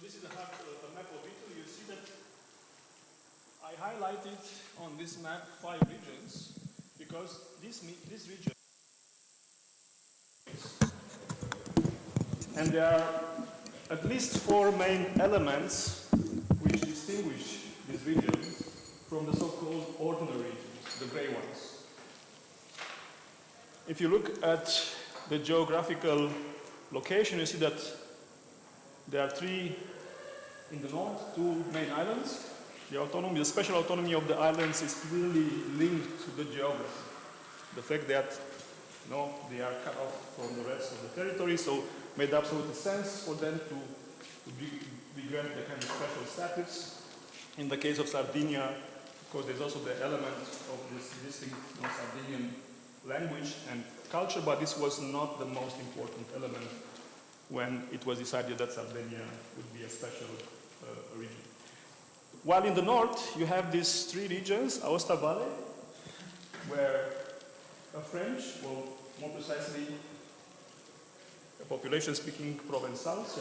this is a map of Italy. You see that I highlighted on this map 5 regions because this region, and there are at least 4 main elements which distinguish these regions from the so-called ordinary regions, the gray ones. If you look at the geographical location, you see that there are 3 in the north, 2 main islands. The special autonomy of the islands is clearly linked to the geography. The fact that they are cut off from the rest of the territory, so it made absolute sense for them to be granted a kind of special status. In the case of Sardinia, of course, there's also the element of this distinct Sardinian language and culture, but this was not the most important element when it was decided that Sardinia would be a special region. While in the north, you have these 3 regions, Aosta Valley, where a French, or more precisely, a population speaking Provençal, so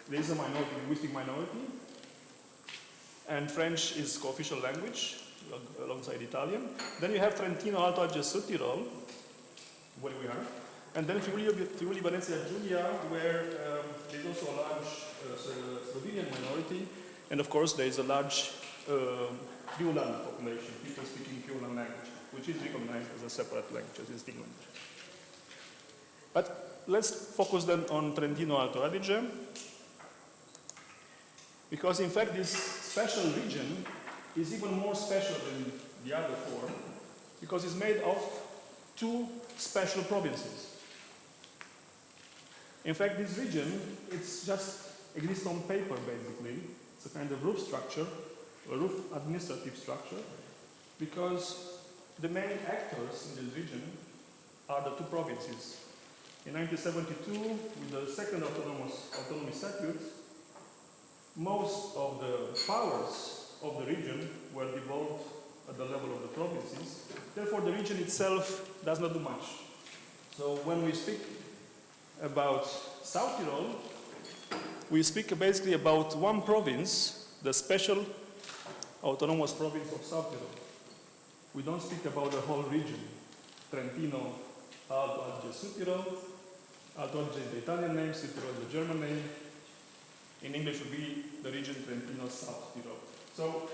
there is a minority, linguistic minority, and French is co-official language alongside Italian. Then you have Trentino, Alto Adige, South Tyrol, where we are, and then Friuli, Venezia Giulia, where there's also a large Slovenian minority, and of course there is a large Friulan population, people speaking Friulan language, which is recognized as a separate language, as a distinct language. But let's focus then on Trentino Alto Adige, because in fact this special region is even more special than the other 4, because it's made of 2 special provinces. In fact, this region, it's just exists on paper basically. It's a kind of roof structure, a roof administrative structure, because the main actors in this region are the 2 provinces. In 1972, with the second autonomy statute, most of the powers of the region were devolved at the level of the provinces. Therefore, the region itself does not do much. So when we speak about South Tyrol, we speak basically about 1 province, the special autonomous province of South Tyrol. We don't speak about the whole region. Trentino, Alto Adige, South Tyrol. Alto Adige is the Italian name, South Tyrol is the German name. In English would be the region Trentino, South Tyrol. So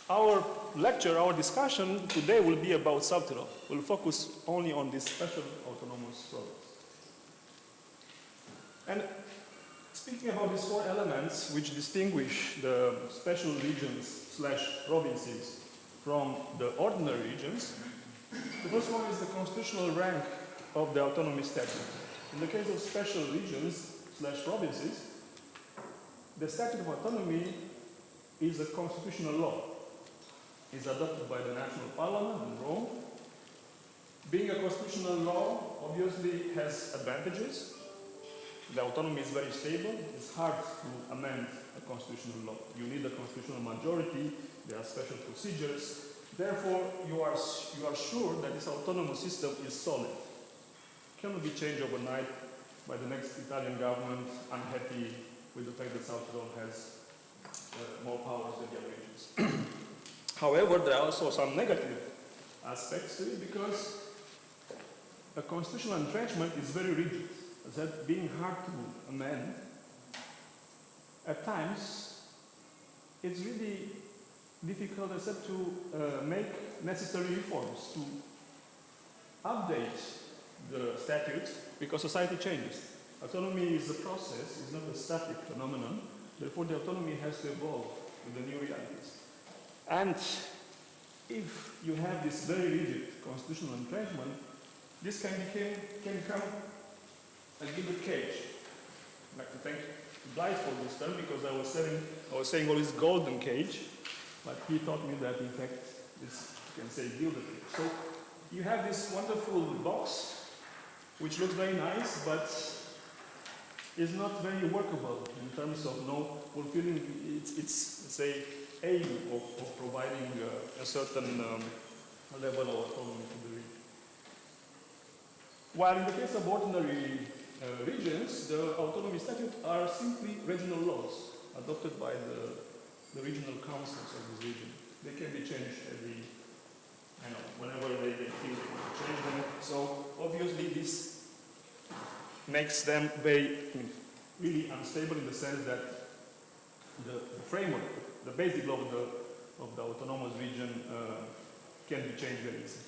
our lecture, our discussion today will be about South Tyrol. We'll focus only on this special autonomous province. And speaking about these 4 elements which distinguish the special regions / provinces from the ordinary regions, the first one is the constitutional rank of the autonomy statute. In the case of special regions / provinces, the statute of autonomy is a constitutional law. It's adopted by the national parliament in Rome. Being a constitutional law obviously has advantages. The autonomy is very stable. It's hard to amend a constitutional law. You need a constitutional majority. There are special procedures. Therefore, you are sure that this autonomous system is solid. It cannot be changed overnight by the next Italian government unhappy with the fact that South Tyrol has more powers than the other regions. However, there are also some negative aspects to it, because a constitutional entrenchment is very rigid. As that being hard to amend, at times it's really difficult except to make necessary reforms, to update the statutes, because society changes. Autonomy is a process, it's not a static phenomenon. Therefore, the autonomy has to evolve with the new realities. And if you have this very rigid constitutional entrenchment, this can become a gilded cage. I'd like to thank Blythe for this term, because I was saying always golden cage, but he taught me that in fact this, you can say, gilded cage. So you have this wonderful box, which looks very nice, but is not very workable in terms of fulfilling its say, aim of providing a certain level of autonomy to the region. While in the case of ordinary regions, the autonomy statutes are simply regional laws adopted by the regional councils of this region. They can be changed every, whenever they think they want to change them. So obviously this makes them really unstable in the sense that the framework, the basic law of the autonomous region can be changed very easily.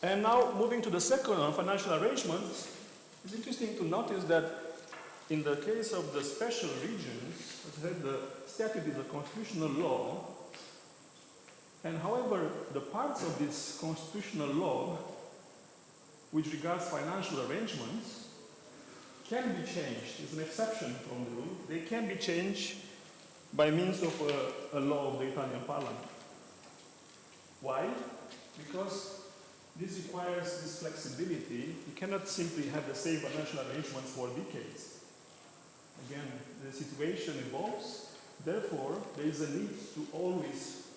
And now moving to the second on financial arrangements, it's interesting to notice that in the case of the special regions, as I said, the statute is a constitutional law, and however, the parts of this constitutional law which regards financial arrangements can be changed. It's an exception from the rule. They can be changed by means of a law of the Italian parliament. Why? Because this requires this flexibility. You cannot simply have the same financial arrangements for decades. Again, the situation evolves. Therefore, there is a need to always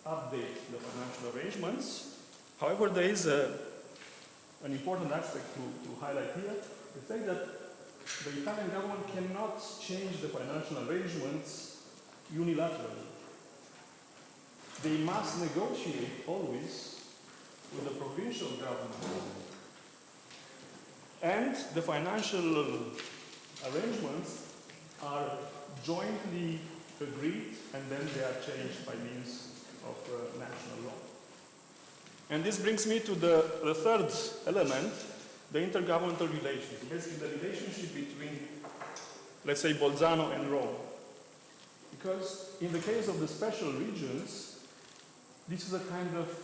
update the financial arrangements. However, there is an important aspect to highlight here. The fact that the Italian government cannot change the financial arrangements unilaterally. They must negotiate always with the provincial government, and the financial arrangements are jointly agreed, and then they are changed by means of national law. And this brings me to the third element, the intergovernmental relations. Basically the relationship between, let's say, Bolzano and Rome. Because in the case of the special regions, this is a kind of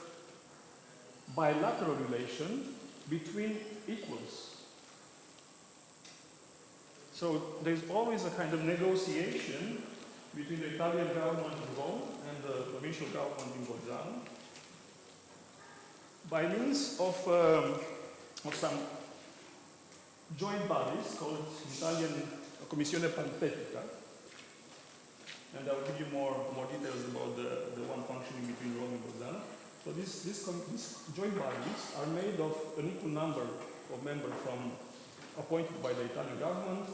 bilateral relation between equals. So there's always a kind of negotiation between the Italian government in Rome and the provincial government in Bolzano by means of some joint bodies called Italian Commissione Paritetica. And I will give you more details about the one functioning between Rome and Bolzano. So these joint bodies are made of an equal number of members appointed by the Italian government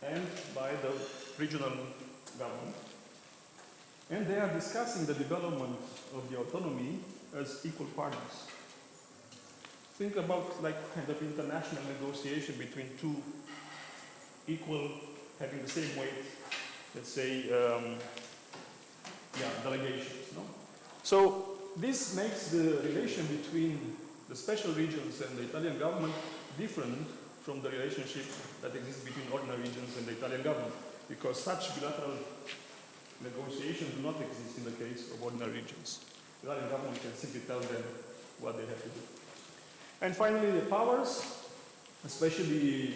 and by the regional government. And they are discussing the development of the autonomy as equal partners. Think about like kind of international negotiation between two equal, having the same weight, let's say, delegations. No? So this makes the relation between the special regions and the Italian government different from the relationship that exists between ordinary regions and the Italian government, because such bilateral negotiations do not exist in the case of ordinary regions. The Italian government can simply tell them what they have to do. And finally, the powers, especially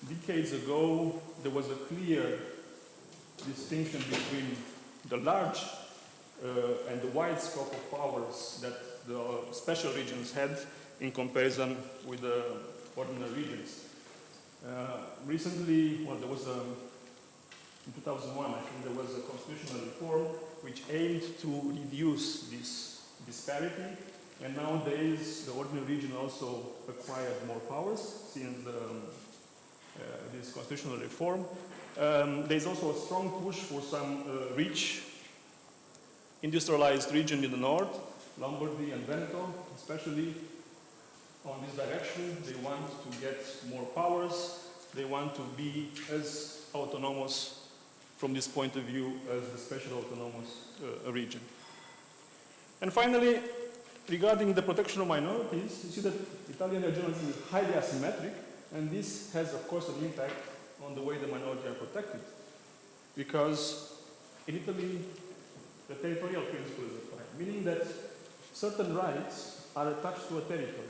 decades ago, there was a clear distinction between the large and the wide scope of powers that the special regions had in comparison with the ordinary regions. Recently, well, there was in 2001, I think there was a constitutional reform which aimed to reduce this disparity, and nowadays the ordinary region also acquired more powers since this constitutional reform. There's also a strong push for some rich industrialized region in the north, Lombardy and Veneto, especially on this direction. They want to get more powers. They want to be as autonomous from this point of view as the special autonomous region. And finally, regarding the protection of minorities, you see that Italian regionalism is highly asymmetric, and this has, of course, an impact on the way the minorities are protected. Because in Italy, the territorial principle is applied, meaning that certain rights are attached to a territory.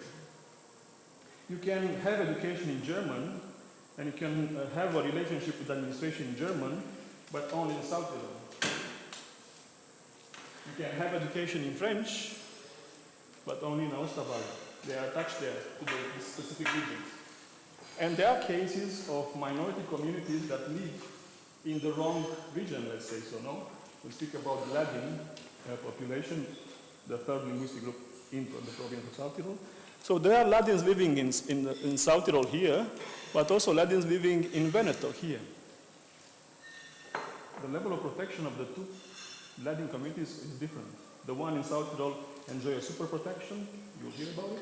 You can have education in German, and you can have a relationship with administration in German, but only in South Tyrolean. You can have education in French, but only in Aust-Bavaria. They are attached there to the specific regions. And there are cases of minority communities that live in the wrong region, let's say so, no? We speak about Ladin population, the third linguistic group in the province of South Tyrol. So there are Ladins living in South Tyrol here, but also Ladins living in Veneto here. The level of protection of the two Ladin communities is different. The one in South Tyrol enjoy a super protection, you'll hear about it,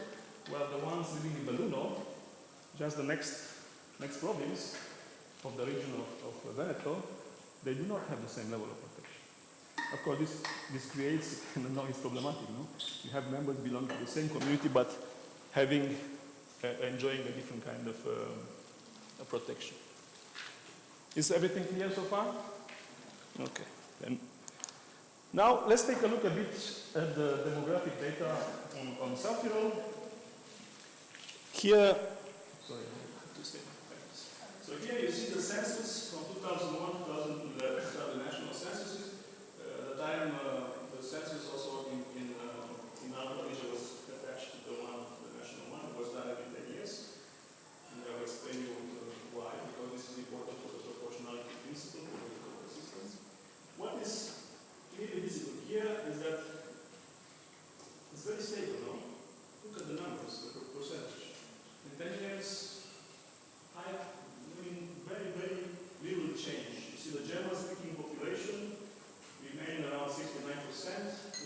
while the ones living in Belluno, just the next province of the region of Veneto, they do not have the same level of protection. Of course, this creates, it's problematic, no? You have members belonging to the same community, but enjoying a different kind of protection. Is everything clear so far? Okay. Then now let's take a look a bit at the demographic data on South Tyrol. Here, sorry, I have to stay. So here you see the census from 2001 to 2011, the national censuses. At the time, the census also in our region was attached to the national one. It was done every 10 years. And I will explain you why, because this is important for the proportionality principle for the local systems. What is clearly visible here is that it's very stable, no? Look at the numbers, the percentage. In 10 years, very, very little change. You see the German-speaking population remain around 69%,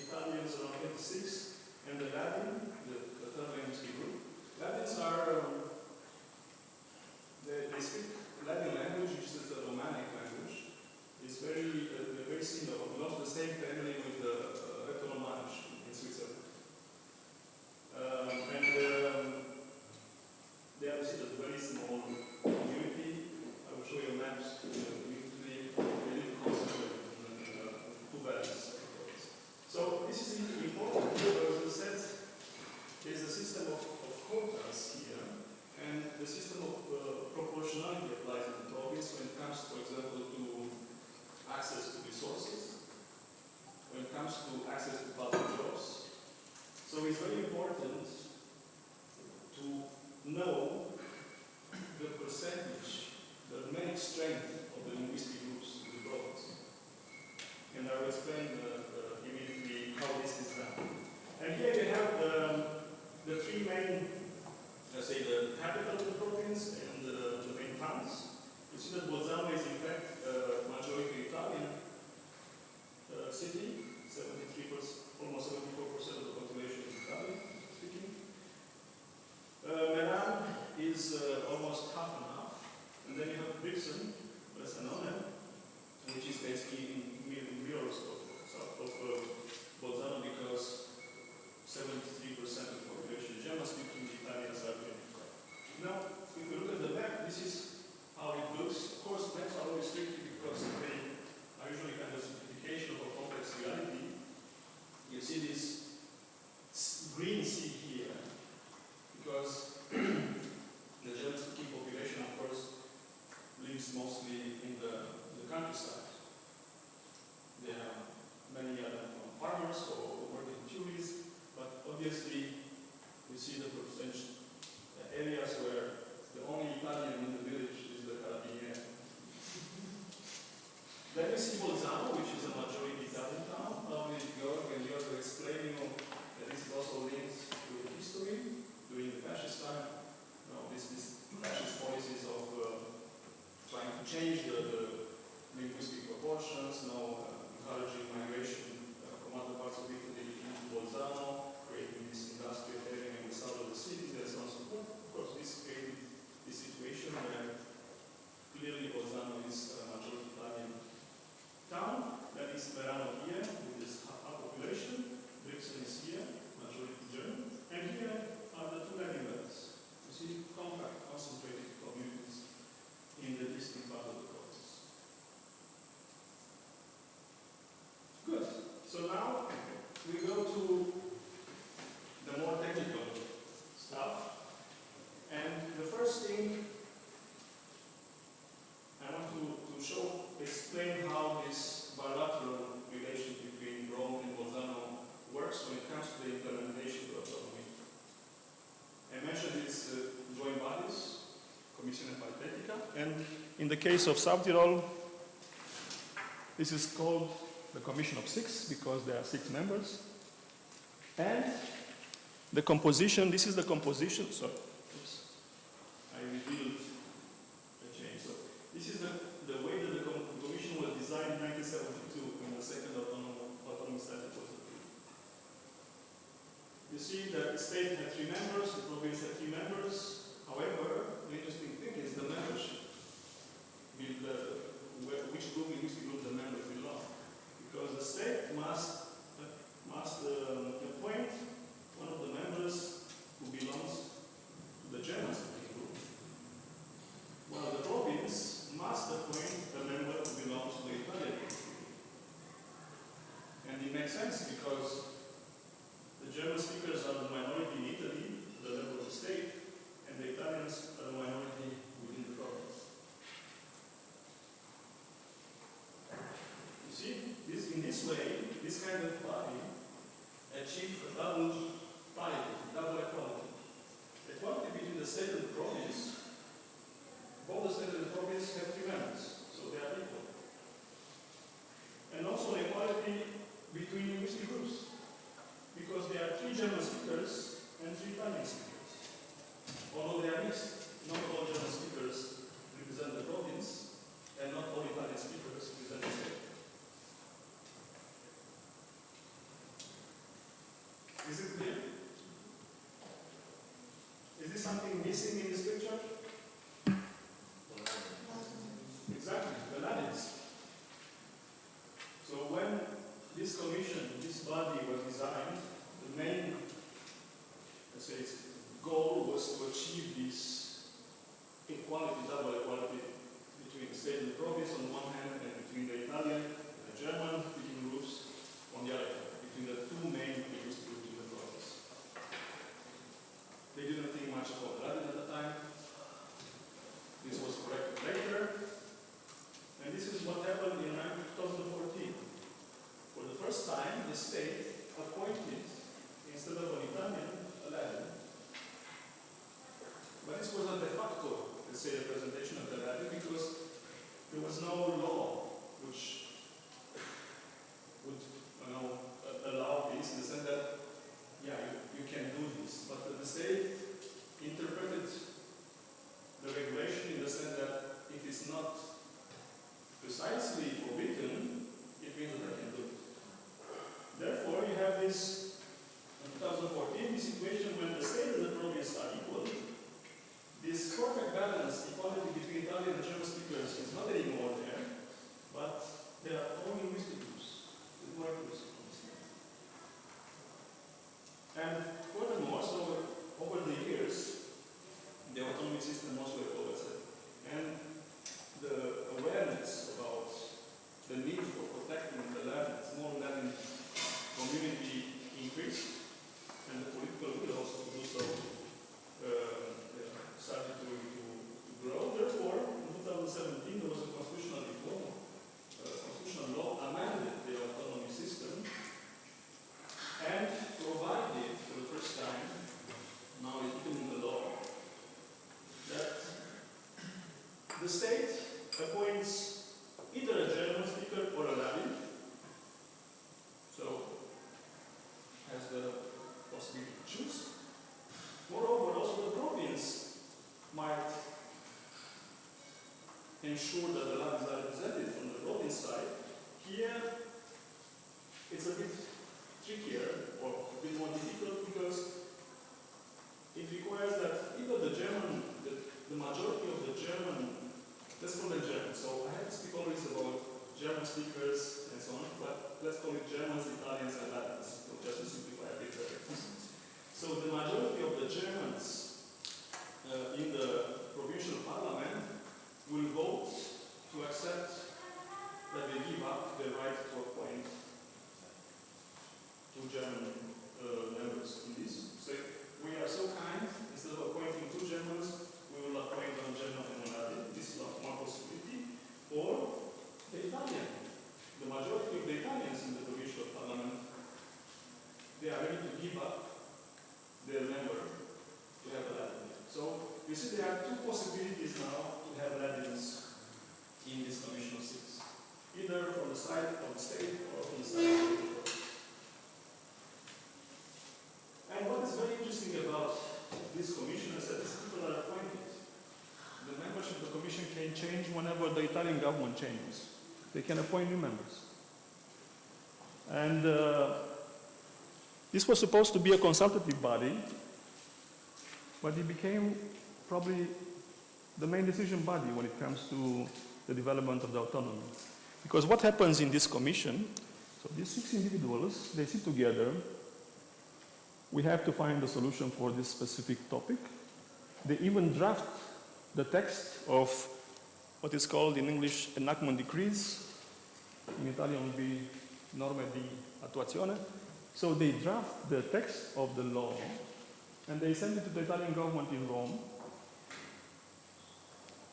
Italians around 26%, and the Latin, the third linguistic group. Latins are, they speak Latin language, which is the Romanic language. It's very similar, belongs to the same family with the Retto-Romanisch in Switzerland. They are a very small community. I will show you maps. They live concentrated in two valleys. So this is important because, as I said, there is a system of quotas here, and the system of proportionality applies in the province when it comes, for example, to access to resources, when it comes to access to public jobs. So it's very important to know the percentage, the main strength of the linguistic groups in the province. And I will explain immediately how this is done. And here you have the three main, let's say, the capital of the province and the main towns. You see that Bolzano is in fact a majority Italian city, 73%, almost 74% of the population is Italian speaking. Meran is almost half and half, and then you have Brixen, Bolzano, which is basically in mirrors of Bolzano because 73% of the population is German-speaking, Italians are 25. Now, if we look at the map, this is how it looks. Of course, maps are always tricky because they are usually kind of simplification of a complex reality. You see this green sea here, because the German-speaking population, of course, lives mostly in the countryside. There are many other farmers or working tourism, but obviously we see the percentage areas where the only Italian in the village is the Carabinieri. Then we see Bolzano, which is a majority Italian town. Now with Georg and Georg explaining that this is also linked to the history during the fascist time. Now this fascist policies of trying to change the linguistic proportions, now encouraging migration from other parts of Italy into Bolzano, creating this industrial area in the south of the city, and so on and so forth. Of course, this created this situation where clearly Bolzano is a majority Italian town. That is Merano here, with this half population. Brixen is here, majority German. And here are the two Latin belts. You see, compact, concentrated communities in the distant part of the province. Good. So now we go to the more technical stuff. And the first thing I want to explain how this bilateral relation between Rome and Bolzano works when it comes to the implementation of autonomy. I mentioned its joint bodies, Commissione Paritetica, and in the case of South Tyrol, this is called the Commission of Six because there are 6 members. And the composition, this is the composition, sorry, oops, I revealed a change. So this is the way that the commission was designed in 1972 when the second autonomy statute was approved. You see that the state had 3 members, the province had 3 members. However, the interesting thing is the membership, which linguistic group the members belong. Because the state must appoint one of the members who belongs to the German-speaking group, while the province must appoint a member who belongs to the Italian group. And it makes sense because the German speakers are the minority in Italy, the level of the state, and the Italians are the minority within the province. You see, in this way, this kind of body achieved a double parity, double equality. Equality between the state and the province. Both the state and the province have 3 members, so they are equal. And also equality between linguistic groups, because there are 3 German speakers and 3 Italian speakers. Although they are mixed, not all German speakers represent the province, and not all Italian speakers represent the state. Is it clear? Is this something missing in this picture? Exactly, the language. So when this commission, this body was designed, the main, let's say, its goal was to achieve this equality, double equality between the state and the province on the one hand, and between the Italian and the German speaking groups on the other hand, between the 2 main linguistic groups in the province. They didn't think much about Latin at the time. This was corrected later. And this is what happened in 2014. For the first time, the state appointed, instead of an Italian, a Latin. But this was a de facto, let's say, representation of the Latin, because there was no law which would allow this, in the sense that, yeah, you can do this. But the state interpreted the regulation in the sense that if it's not precisely forbidden, it means that I can do it. Therefore, you have this, in 2014, the situation when the state and the province are equal. This perfect balance, equality between Italian and German speakers is not anymore there, but there are all linguistic groups with more linguistic groups. And furthermore, so over the years, the autonomy system also evolved, and the awareness about the need for protecting the Latin, small Latin community increased, and the political will also to do so started to grow. Therefore, in 2017, there was a constitutional reform, constitutional law amended the autonomy system and provided for the first time, now it's written in the law, that the state appoints either a German speaker or a Latin, so has the possibility to choose. Moreover, also the province might ensure that the Latins are represented from the province side. Here, it's a bit trickier or a bit more difficult because it requires that either the German, the majority of the German, let's call them German. So I have to speak always about German speakers and so on, but let's call it Germans, Italians, and Latins, just to simplify a bit the reasons. So the majority of the Germans in the provincial parliament will vote to accept that they give up the right to appoint 2 German members in this. So we are so kind, instead of appointing 2 Germans, we will appoint 1 German and 1 Latin. This is one possibility. Or the Italian. The majority of the Italians in the provincial parliament, they are ready to give up their member to have a Latin. So you see there are 2 possibilities now to have Latins in this Commission of 6. Either from the side of the state or from the side of the people. And what is very whenever the Italian government changes. They can appoint new members. And this was supposed to be a consultative body, but it became probably the main decision body when it comes to the development of the autonomy. Because what happens in this commission, so these 6 individuals, they sit together. We have to find a solution for this specific topic. They even draft the text of what is called in English enactment decrees. In Italian would be norme di attuazione. So they draft the text of the law and they send it to the Italian government in Rome.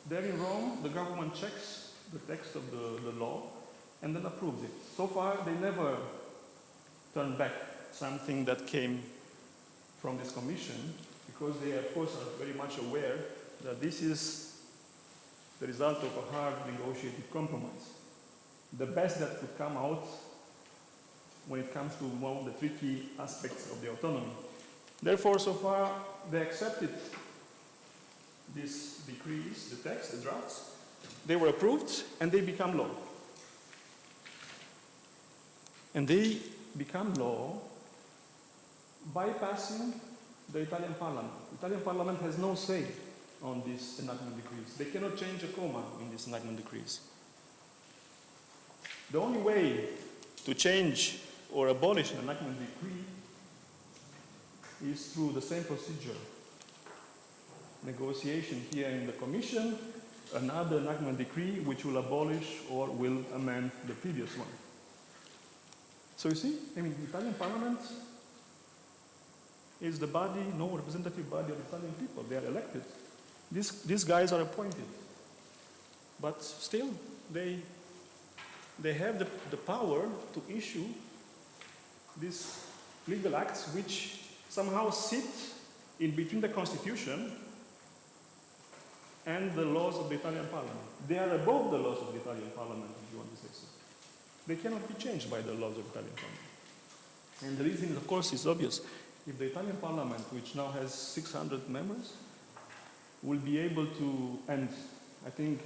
There in Rome, the government checks the text of the law and then approves it. So far, they never turned back something that came from this commission, because they, of course, are very much aware that this is the result of a hard negotiated compromise. The best that could come out when it comes to one of the tricky aspects of the autonomy. Therefore, so far, they accepted these decrees, the text, the drafts. They were approved, and they become law. And they become law bypassing the Italian parliament. The Italian parliament has no say on these enactment decrees. They cannot change a comma in these enactment decrees. The only way to change or abolish an enactment decree is through the same procedure. Negotiation here in the Commission, another enactment decree which will abolish or will amend the previous one. So you see, I mean, the Italian Parliament is the body, no representative body of Italian people. They are elected. These guys are appointed. But still, they have the power to issue these legal acts which somehow sit in between the Constitution and the laws of the Italian Parliament. They are above the laws of the Italian Parliament, if you want to say so. They cannot be changed by the laws of the Italian Parliament. And the reason, of course, is obvious. If the Italian Parliament, which now has 600 members, will be able to, and I think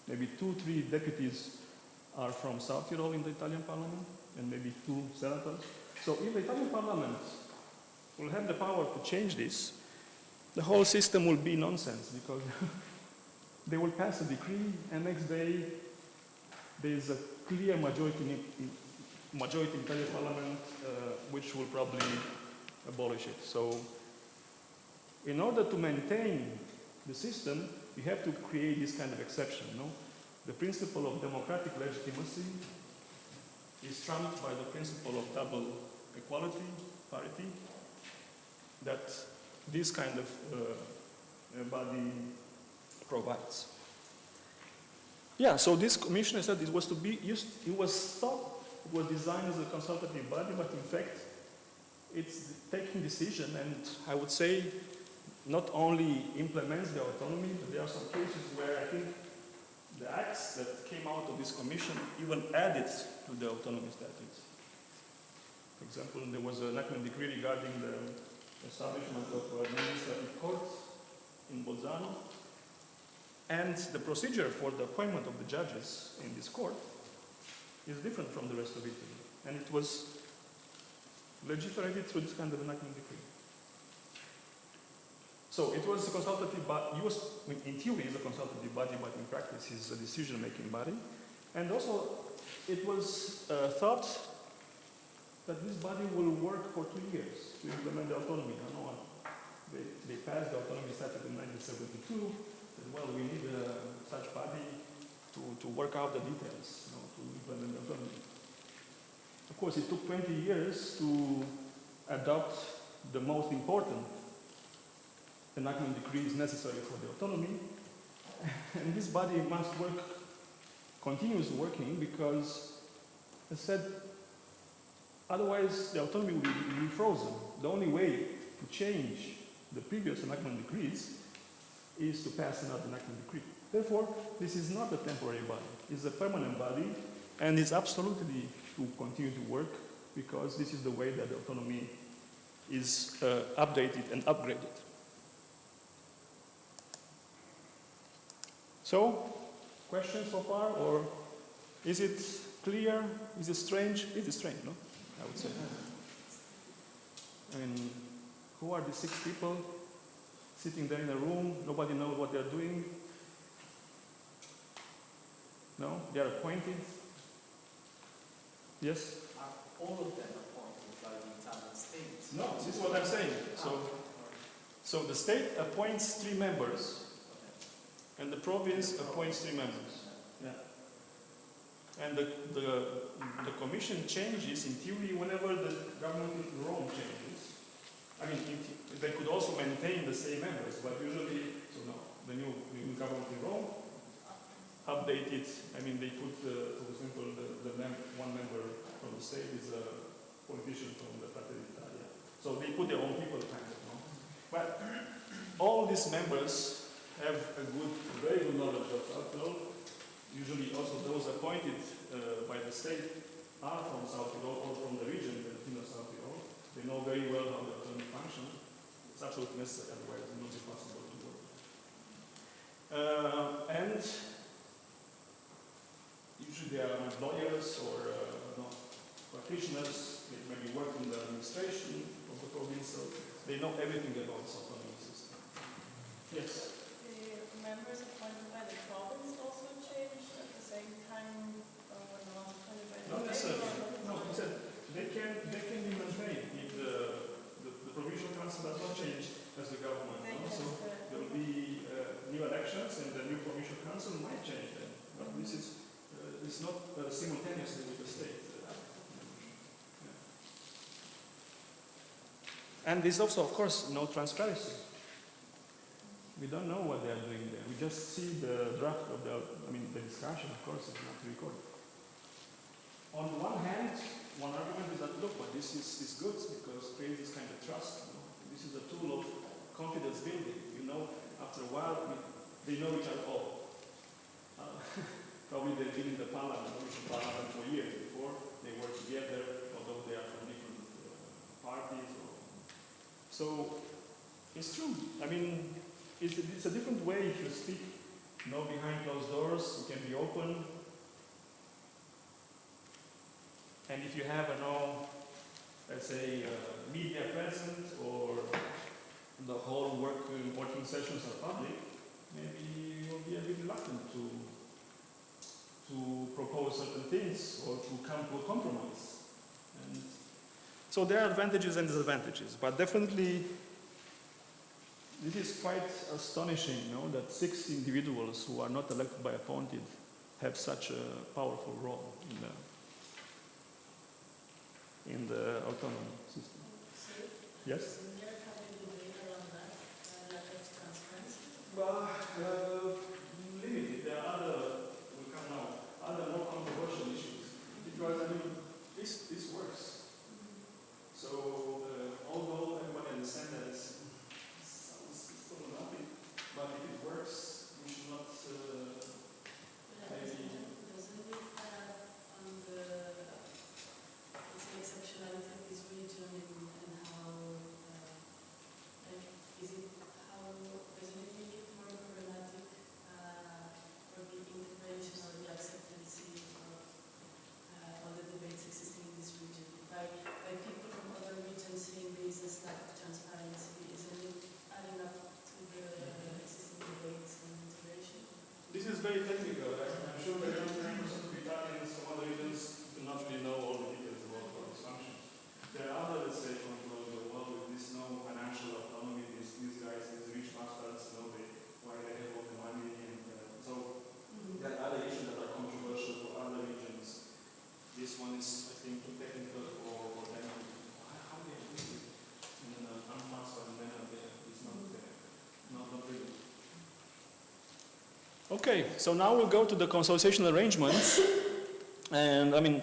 maybe 2-3 deputies are from South Tyrol in the Italian Parliament, and maybe 2 senators. So if the Italian Parliament will have the power to change this, the whole system will be nonsense, because they will pass a decree, and next day there is a clear majority in Italian Parliament which will probably abolish it. So in order to maintain the system, you have to create this kind of exception. No? The principle of democratic legitimacy is trumped by the principle of double equality, parity, that this kind of body provides. Yeah, so this commission, I said, it was to be used, it was thought, it was designed as a consultative body, but in fact, it's taking decision, and I would say not only implements the autonomy, but there are some cases where I think the acts that came out of this commission even added to the autonomy statutes. For example, there was an enactment decree regarding the establishment of an administrative court in Bolzano, and the procedure for the appointment of the judges in this court is different from the rest of Italy, and it was legiferated through this kind of enactment decree. So it was a consultative body. In theory, it's a consultative body, but in practice, it's a decision-making body. And also, it was thought that this body will work for 2 years to implement the autonomy. I know they passed the autonomy statute in 1972. Said, well, we need such body to work out the details, to implement the autonomy. Of course, it took 20 years to adopt the most important enactment decrees necessary for the autonomy. And this body must work, continues working, because, as said, otherwise the autonomy will be frozen. The only way to change the previous enactment decrees is to pass another enactment decree. Therefore, this is not a temporary body. It's a permanent body, and it's absolutely to continue to work, because this is the way that the autonomy is updated and upgraded. So, questions so far, or is it clear? Is it strange? It is strange, no? I would say. I mean, who are these 6 people sitting there in a room? Nobody knows what they're doing. No? They are appointed. Yes? Are all of them appointed by the Italian state? No, this is what I'm saying. So the state appoints 3 members, and the province appoints 3 members. Yeah. And the commission changes in theory whenever the government in Rome changes. I mean, they could also maintain the same members, but usually, so no, the new government in Rome updated. I mean, they put, for example, one member from the state is a politician from the Fratelli d'Italia. So they put their own people, kind of, no? But all these members have a very good knowledge of South Tyrol. Usually also those appointed by the state are from South Tyrol or from the region, the South Tyrol. They know very well how the autonomy functions. It's absolutely necessary, otherwise it will not be possible to work. And usually they are lawyers or practitioners, they maybe work in the administration of the province, so they know everything about this autonomy system. Yes? The members appointed by the province also changed at the same time when not appointed by the Not state? necessarily. No, he said they can be maintained if the provincial council does not change as the government. No? So there will be new elections and the new provincial council might change them. But this is it's not simultaneously with the state. And there's also, of course, no transparency. We don't know what they are doing there. We just see the draft of the discussion, of course, is not recorded. On the one hand, one argument is that, look, but this is good because it creates this kind of trust. You know? This is a tool of confidence building. You know, after a while, they know each other all. Probably they've been in the parliament for years before. They work together, although they are from different parties. So it's true. I mean, it's a different way if you speak, behind closed doors. You can be open. And if you have let's say, media present or the whole working sessions are public, maybe you will be a bit reluctant to propose certain things or to come to a compromise. And so there are advantages and disadvantages, but definitely this is quite astonishing, that 6 individuals who are not elected by appointed have such a powerful role in the autonomy system. Yes? Well, limited. There are other more controversial issues. Because, this works. So, although everybody understands that it's still nothing, but if it works, we should not maybe... Doesn't it on the exceptionality of this region and how doesn't it make it more problematic for the integration or the acceptance of all the debates existing in this region by people from other regions seeing this as lack of transparency? Isn't it adding up to the existing debates on integration? This is very technical. I'm sure that 99% of Italians from other regions do not really know all the details about how this functions. There are other, let's say, from the world with this financial autonomy, these guys, these rich bastards, why they have all the money, and so there are other issues that are controversial for other regions. This one is, I think, too technical for them. How do they do it in an untransparent manner? It's not really. Okay, so now we'll go to the consultation arrangements, and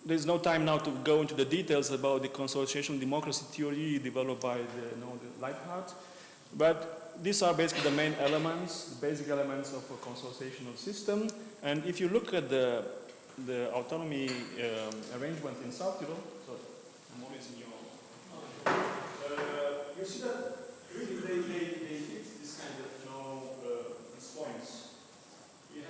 there's no time now to go into the details about the consultation democracy theory developed by the Leibhardt, but these are basically the main elements, the basic elements of a consultational system. And if you look at the autonomy arrangement in South Tyrol, sorry, I'm always in your you see that really they fit this kind of points.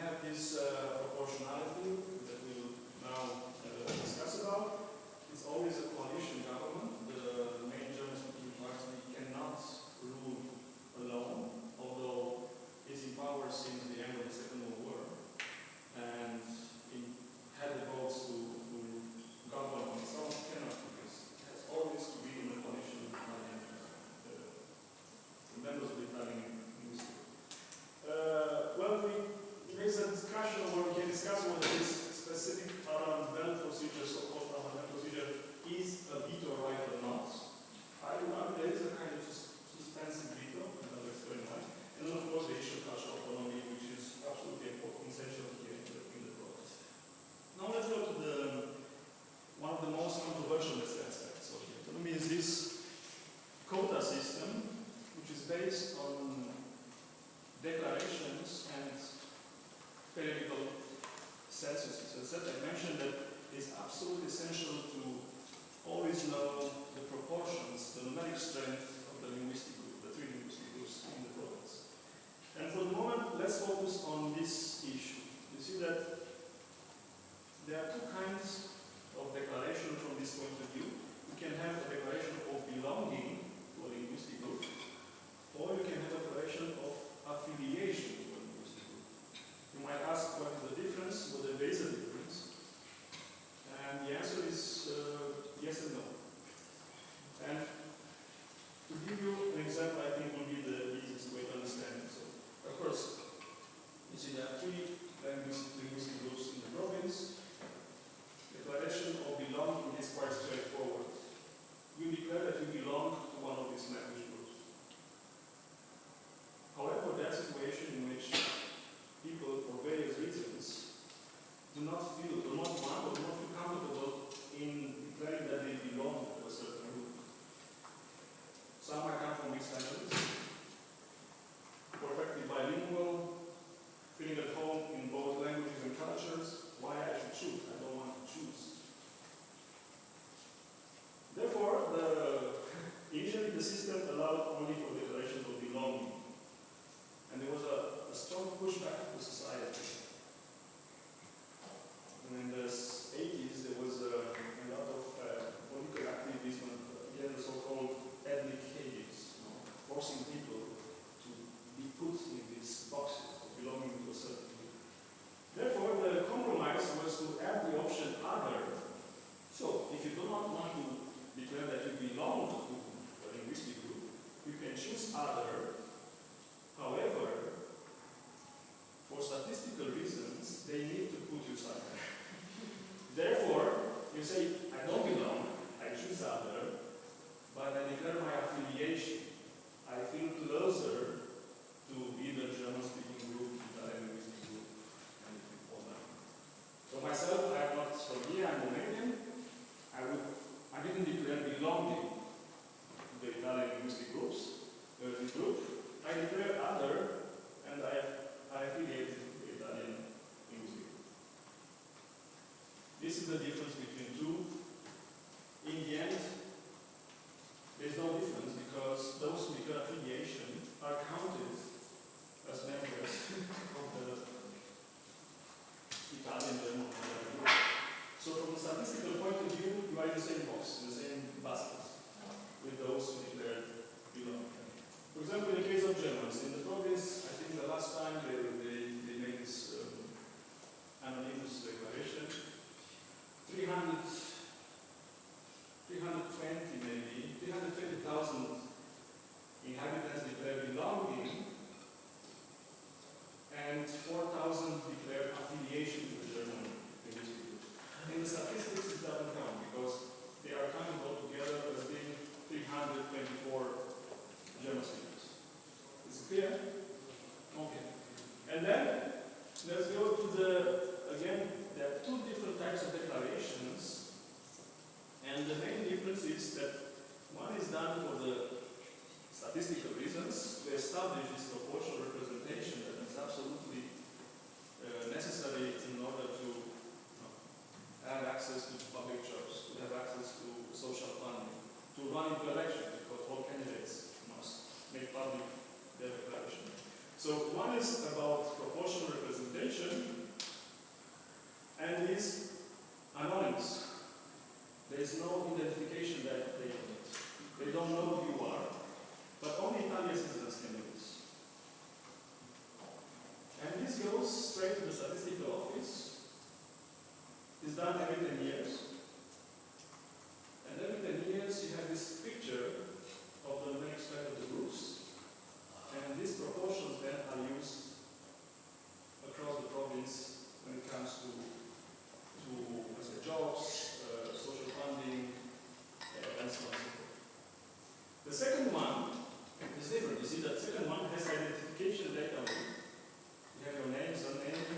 have this proportionality that we'll now discuss about. It's always a coalition government. The main German-speaking party cannot rule alone, although it's in power since the end of the Second World War, and it had the votes to govern on its own. Cannot, because it has always to be in a coalition with the members of the Italian ministry. There's a discussion where we can discuss whether this specific parallel procedure, so-called parallel procedure, is a veto right or not. There is a kind of suspensive veto, and I'll explain why. And then, of course, the issue of cultural autonomy, which is absolutely important, essential here in the process. Now let's go to one of the most controversial aspects of the autonomy is this quota system, which is based on declarations and periodical censuses. As I mentioned that it's absolutely essential to always know the proportions, the numeric strength of the linguistic group, the three linguistic groups in the province. And for the moment, let's focus on this issue. You see that there are two kinds of declaration from this point of view. You can have a declaration of belonging to a linguistic group, or you can have a declaration of affiliation to a linguistic group. You might ask what is the difference, whether there is a difference. And the answer is yes and no. And to give you an example, I think will be the easiest way to understand it. So, of course, you see there are three linguistic groups in the province. Declaration of belonging is quite straightforward. You declare that you belong to one of these language groups. However, there are situations in which people, for various reasons, do not want or do not feel comfortable in declaring that they belong to a certain group. Some might come from mixed families, perfectly bilingual, feeling at home in both languages and cultures. Why I should choose? I don't want to choose. Therefore, initially the system allowed only for declarations of belonging. And there was a strong pushback to society. And in the 80s, there was a lot of political activism, again, the so-called ethnic cages, forcing people to be put in these boxes of belonging to a certain group. Therefore, the compromise was to add the option other. So, if you do not want to declare that you belong to a linguistic group, you can choose other. However, for statistical reasons, they need to put you somewhere. Therefore, you say, I don't belong, I choose other, but I declare my affiliation. I feel closer to either German-speaking group, Italian linguistic group, and all that. So myself, I'm not from here, I'm Romanian. I didn't declare belonging to the Italian linguistic groups, this group. I declare other, and I affiliate to the Italian linguistic group. This is the difference between two. In the end, there's no difference because those who declare affiliation are counted as members of the Italian German group. So from a statistical point of view, you are in the same box, in the same basket with those who declared belonging. For example, in the case of Germans, in the province, I think the last time they made this anonymous declaration, 320,000 inhabitants declared belonging, and 4,000 declared affiliation to the German linguistic group. In the statistics, it doesn't count because they are counted all together as being 324 German speakers. Is it clear? Okay. And then, let's go to again, there are two different types of declarations, and the main difference is that one is done for the statistical reasons, to establish this proportional representation that is absolutely necessary in order to have access to public jobs, to have access to social funding, to run into elections, because all candidates must make public their declaration. So one is about proportional representation, is anonymous. There is no identification that they need. They don't know who you are, but only Italian citizens can do this. And this goes straight to the statistical office. It's done every 10 years. And every 10 years you have this picture of the main spread of the groups. And these proportions then are used across the province when it comes to let's say, jobs, social funding, and so on and so forth. The second one is different. You see, that second one has identification data on it. You have your name, surname,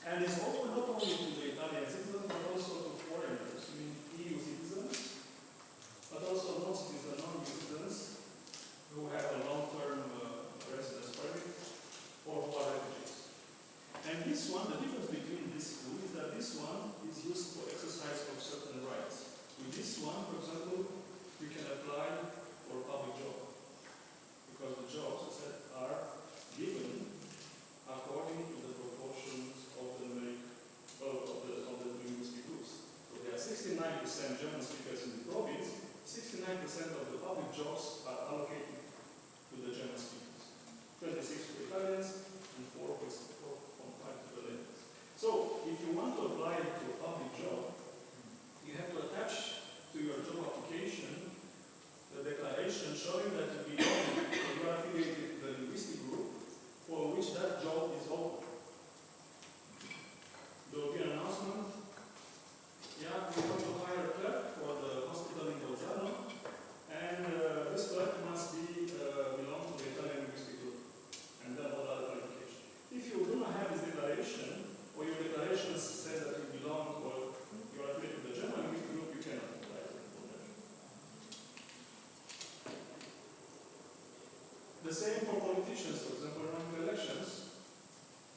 and it's open not only to the Italian citizens, but also to foreigners, I mean EU citizens, but also non-citizens, non-citizens who have a long-term residence permit or who are refugees. And this one, the difference between these two is that this one is used for exercise of certain rights. With this one, for example, you can apply for a public job, because the jobs, as I said, are given according to the proportions of the linguistic groups. So there are 69% German speakers in the province, 69% of the public jobs are allocated to the German speakers, 26 to Italians, and 4.5 to the Latins. So if you want to apply to a public job, you have to attach to your job application the declaration showing that you belong, you are affiliated to the linguistic group for which that job is open. There will be an announcement. Yeah, we want to hire a clerk for the hospital in Bolzano, and this clerk must belong to the Italian linguistic group, and then all other qualifications. If you do not have this declaration, or your declaration says that you belong or you are affiliated to the German linguistic group, you cannot apply for information. The same for politicians, for example, running for elections.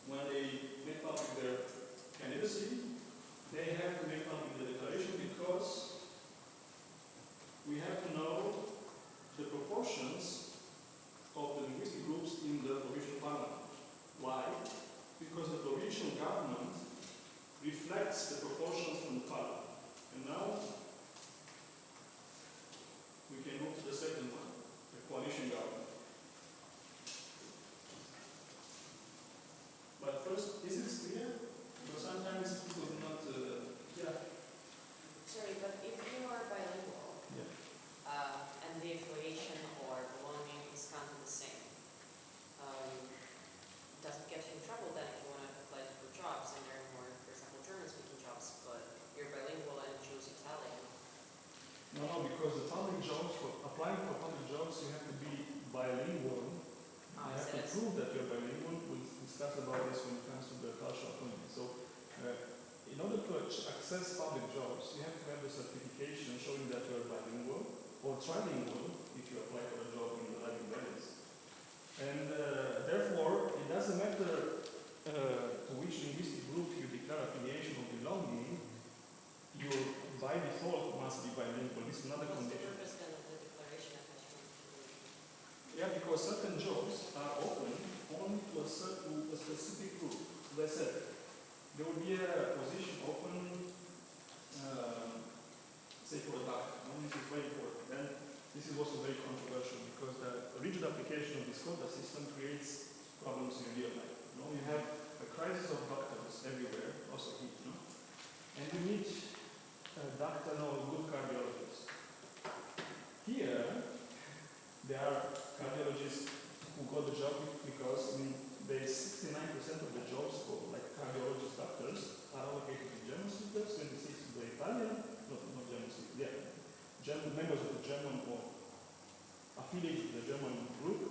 When they make public their candidacy, they have to make public the declaration because we have to know the proportions of the linguistic groups in the provincial parliament. Why? Because the provincial government reflects the proportions from the parliament. And now we can move to the second one, the coalition government. But first, is it clear? Because sometimes people do not, Sorry, but if you are bilingual, and the affiliation or belonging is kind of the same, does it get you in trouble then if you want to apply for jobs and there are more, for example, German-speaking jobs, but you're bilingual and choose Italian? No, because the public jobs, for applying for public jobs, you have to be bilingual. You have to prove that you're bilingual. We'll discuss about this when it comes to the cultural autonomy. So, in order to access public jobs, you have to have the certification showing that you're bilingual or trilingual if you apply for a job in the Latin Valleys. And therefore, it doesn't matter to which linguistic group you declare affiliation or belonging, you by default must be bilingual. This is another condition. What's the purpose then of the declaration attachment? Yeah, because certain jobs are open only to a specific group. As I said, there will be a position open, say for a doctor. This is very important. And this is also very controversial because the rigid application of this quota system creates problems in real life. You have a crisis of doctors everywhere, also here, and you need a doctor or a good cardiologist. Here, there are cardiologists who got the job because there is 69% of the jobs for like cardiologist doctors are allocated to German speakers, 26 to the Italian, not German speakers, German members of the German or affiliated to the German group,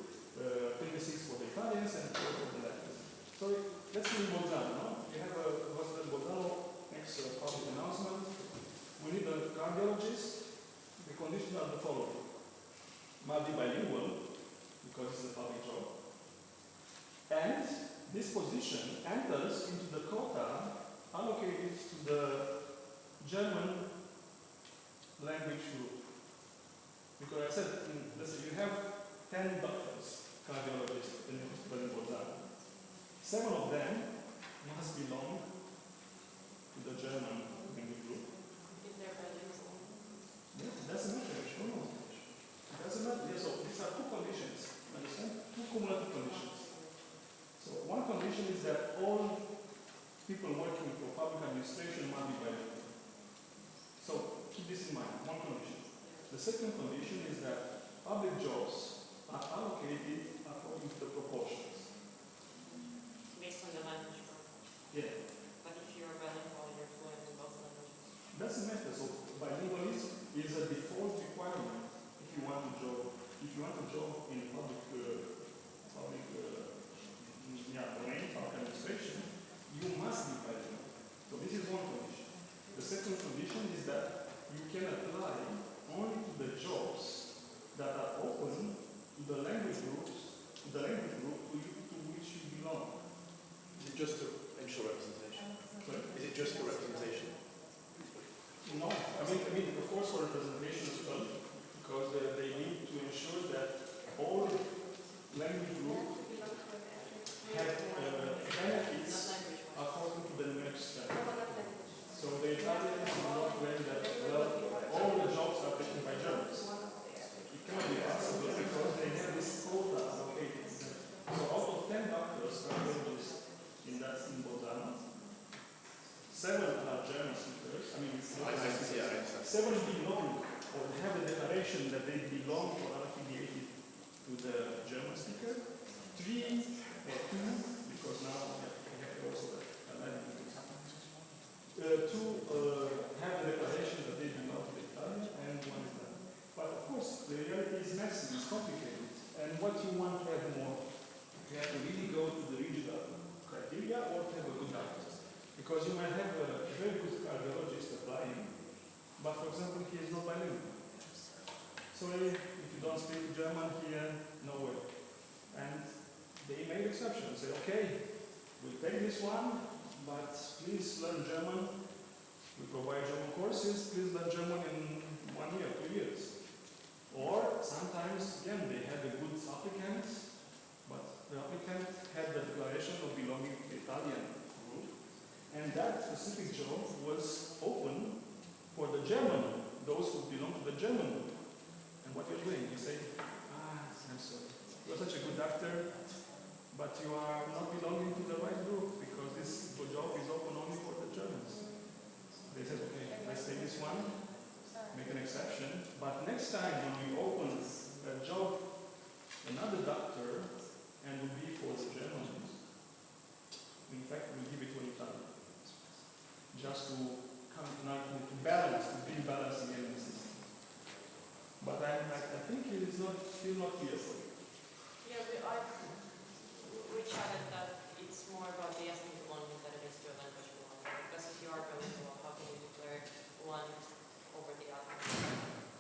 26 for the Italians and 4 for the Latins. So let's see Bolzano. You have a hospital in Bolzano, next public announcement. We need a cardiologist. The conditions are the following. Must be bilingual, because it's a public job. And this position enters into the quota allocated to the German language group. Because I said, let's say you have 10 doctors, cardiologists in the hospital in Bolzano. 7 of them must belong German language group. If they're bilingual. Yeah, it doesn't matter. No. It doesn't matter. Yeah, so these are two conditions. Understand? Two cumulative conditions. So one condition is that all people working for public administration must be bilingual. So keep this in mind. One condition. The second condition is that public jobs are allocated according to the proportions. Based on the language group. Yeah. But if you're bilingual, you're fluent in both languages. Doesn't matter. So bilingualism is a default requirement if you want a job. If you want a job in public domain, public administration, you must be bilingual. So this is one condition. The second condition is that you can apply only to the jobs that are open to the language group to which you belong. Is it just to ensure representation? Sorry? Is it just for representation? No, I mean, of course, for representation as well, because they need to ensure that all language groups have benefits according to the numeric standard. So the Italians do not claim that, well, all the jobs are taken by Germans. It cannot be possible because they have this quota allocated. So out of 10 doctors, cardiologists in Bolzano, 7 are German speakers. I mean, it's not Yeah, 7 belong, or they have a declaration that they belong or are affiliated to the German speaker. 3 or 2, because now we have also a language. 2 have a declaration that they belong to the Italian, and 1 is not. But of course, the reality is messy, it's complicated. And what you want to have more, you have to really go to the regional criteria or to have a good doctor. Because you might have a very good cardiologist applying, but for example, he is not bilingual. Sorry, if you don't speak German here, no way. And they made exceptions. Say, okay, we'll take this one, but please learn German. We provide German courses. Please learn German in 1 year, 2 years. Or sometimes, again, they had a good applicant, but the applicant had the declaration of belonging to the Italian group. And that specific job was open for the German, those who belong to the German group. And what you're doing, you say, I'm sorry, you're such a good doctor, but you are not belonging to the right group because this job is open only for the Germans. They said, okay, let's take this one, make an exception, but next time when we open a job, another doctor, and will be for the Germans, in fact, we'll give it to an Italian. Just to come to balance, to bring balance again in the system. But I think it is still not clear for you. Yeah, we chatted that it's more about the ethnic belonging than it is to a language belonging. Because if you are bilingual, how can you declare one over the other?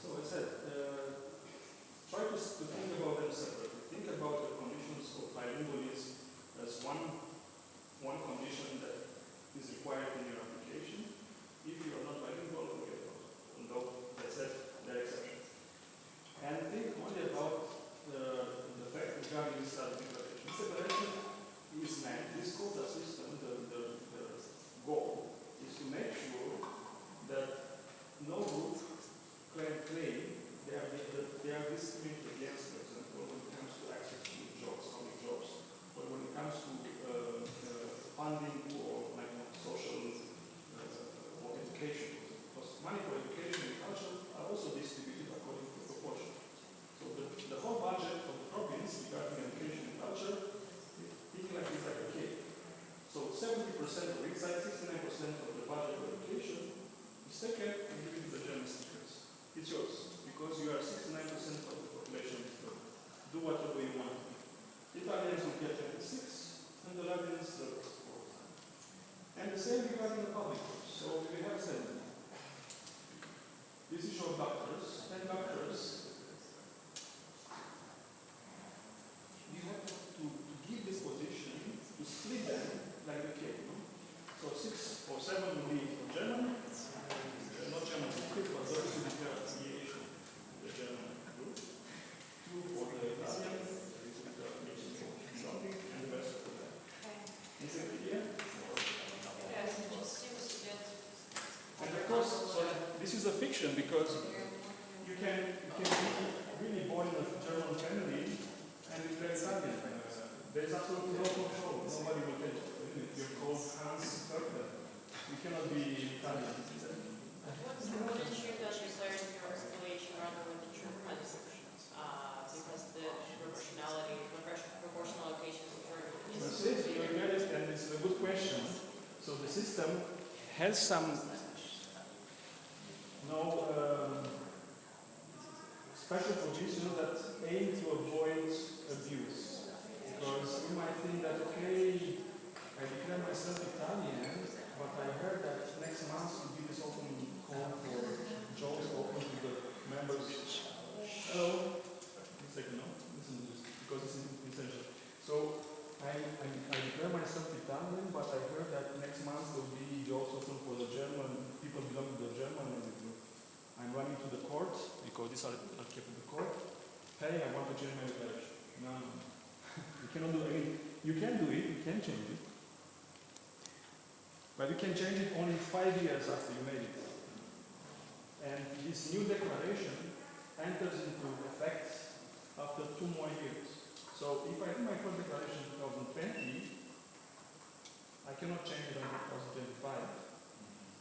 So I said, try to think about them separately. Think about the conditions of bilingualism as one condition that is required in your application. If you are not bilingual, you get out. Although, as I said, there are exceptions. And think only about the fact regarding this declaration. This declaration is meant, this quota system, the goal is to make sure that no group can claim they are discriminated against, for example, when it comes to access to jobs, public jobs, but when it comes to funding or like social or education. Because money for education and culture are also distributed according to proportion. So the whole budget of the province regarding education and culture, think like it's like a cake. So 70% of it, 69% of the budget of education is taken and given to the German speakers. It's yours because you are 69% of the population. So do whatever you want. Italians will get 26 and the Latvians 30. And the same regarding the public groups. So we have 7. This is your doctors. 10 doctors. You have to give this position, to split them like a cake. No? So 6 or 7 will be for German, not German speakers, but those who declare affiliation to the German group. 2 for the Italian, and the rest for them. Is it clear? Yes, it just seems to get contradiction because you can be really born in a German family and declare Italian. There's absolutely no control. Nobody will tell you. You're called Hans Ferber. You cannot be Italian. What ensure that you start your affiliation rather with the Germans? Because the proportional allocation of German is... You get it, and it's a good question. So the system has some special positions that aim to avoid abuse. Because you might think that, okay, I declare myself Italian, but I heard that next month will be this open call for jobs open to the members. Hello? Listen to this, because this is essential. So I declare myself Italian, but I heard that next month there will be jobs open for the German, people belonging to the German group. I'm running to the court, because these are kept in the court. Hey, I want to change my declaration. No. You cannot do it. You can do it, you can change it. But you can change it only 5 years after you made it. And this new declaration enters into effect after 2 more years. So if I do my first declaration in 2020, I cannot change it until 2025.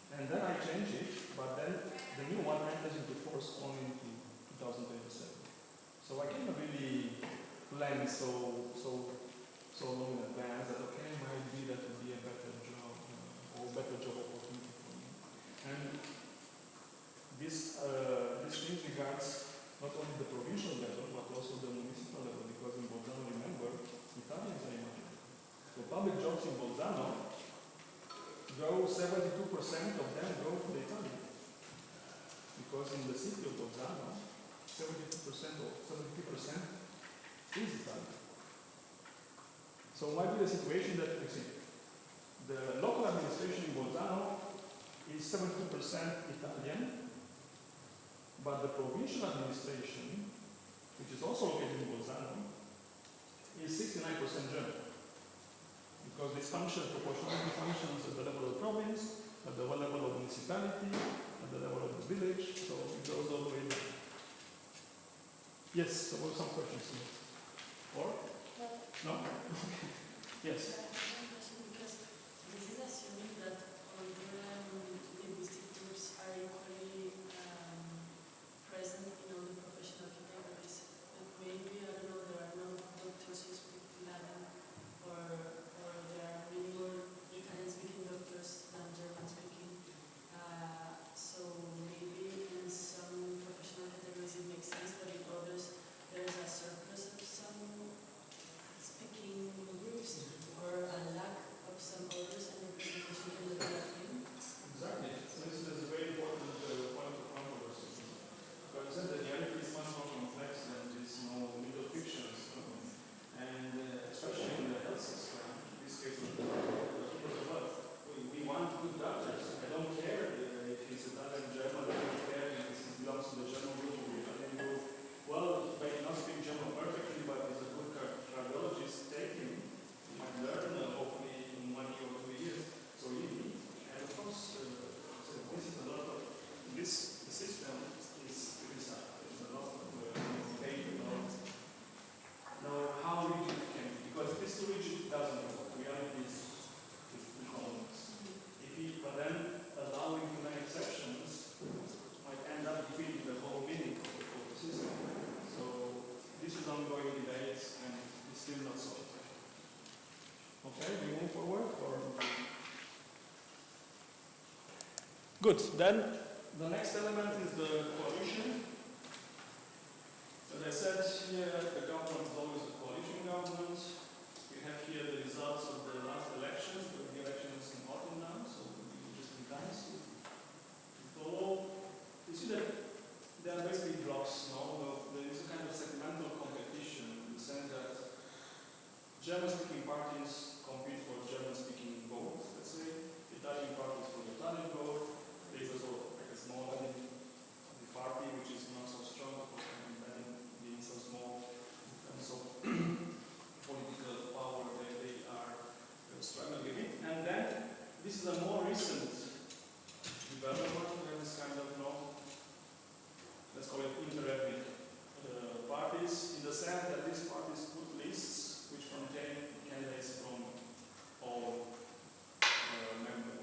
And then I change it, but then the new one enters into force only in 2027. So I cannot really plan so long in advance that, okay, might be that would be a better job or better job opportunity for me. And this thing regards not only the provincial level, but also the municipal level, because in Bolzano, remember, Italians are immigrants. So public jobs in Bolzano, 72% of them go to the Italian. Because in the city of Bolzano, 72% or 73% is Italian. So might be the situation that, you see, the local administration in Bolzano is 72% Italian, but the provincial administration, which is also located in Bolzano, is 69% German. Because this proportionality functions at the level of the province, at the level of the municipality, at the level of the village, so it goes all the way down. Yes, there were some questions here. Or? No? Yes. Because this is assuming that all the linguistic groups are equally present in all the professional categories. And maybe, I don't know, there are no doctors who speak Latin, or there are many more Italian-speaking doctors than German-speaking. So maybe in some professional categories it makes sense, but in others there is a surplus of some speaking groups or a lack of some others and representation in the Latin. Exactly. So this is a very important point of controversy. Because I said that reality is much more complex than these legal fictions. And especially in the health system, in this case, we want good doctors. I don't care if he's Italian, German, I don't care if he belongs to the German group or the Italian group. Well, he may not speak German perfectly, but he's a good cardiologist. Take him. He might learn, hopefully, in 1 year or 2 years. So you need. And of course, this is a lot of the system is a lot of debate about how rigid it can be. Because if it's too rigid, it doesn't work. Reality is too complex. But then allowing too many exceptions might end up defeating the whole meaning of the system. So this is ongoing debate and it's still not solved. Okay, we move forward or? Good. Then the next element is the coalition. As I said, here the government is always a coalition government. We have here the results of the last elections, but the election is in autumn now, so it will be interesting times to follow. You see that there are basically blocks now. There is a kind of segmental competition in the sense that German-speaking parties compete for German-speaking votes, let's say. Italian parties for the Italian vote. There is also like a small party which is not so strong, because being so small in terms of political power, they are struggling a bit. And then this is a more recent development. There is kind of let's call it interethnic parties, in the sense that these parties put lists which contain candidates from all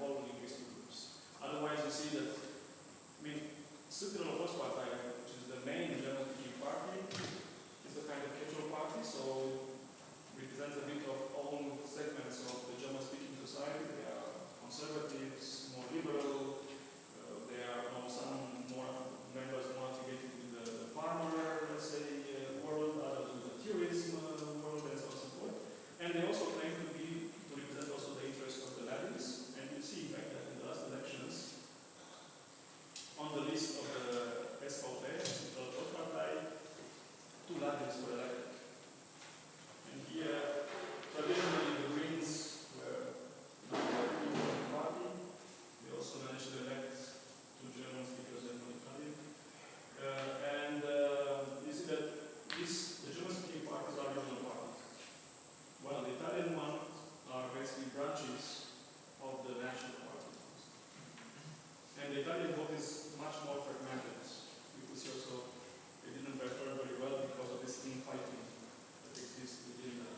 all linguistic groups. Otherwise, you see that, I mean, Südtirol Volkspartei, which is the main German-speaking party, is a kind of catch-all party, so represents a bit of all segments of the German-speaking society. They are conservatives, more liberal. They are some more members more affiliated with the farmer, let's say, world, others with the tourism world, and so on and so forth. And they also claim to represent also the interests of the Ladins. And you see, in fact, that in the last elections, on the list of the SVP, Central Volkspartei, 2 Ladins were elected. And here, traditionally, the Greens were not the party. They also managed to elect 2 German speakers and 1 Italian. You see that the German-speaking parties are regional parties, while the Italian ones are basically branches of the national party. And the Italian vote is much more fragmented. You could see also it didn't perform very well because of this infighting that exists within the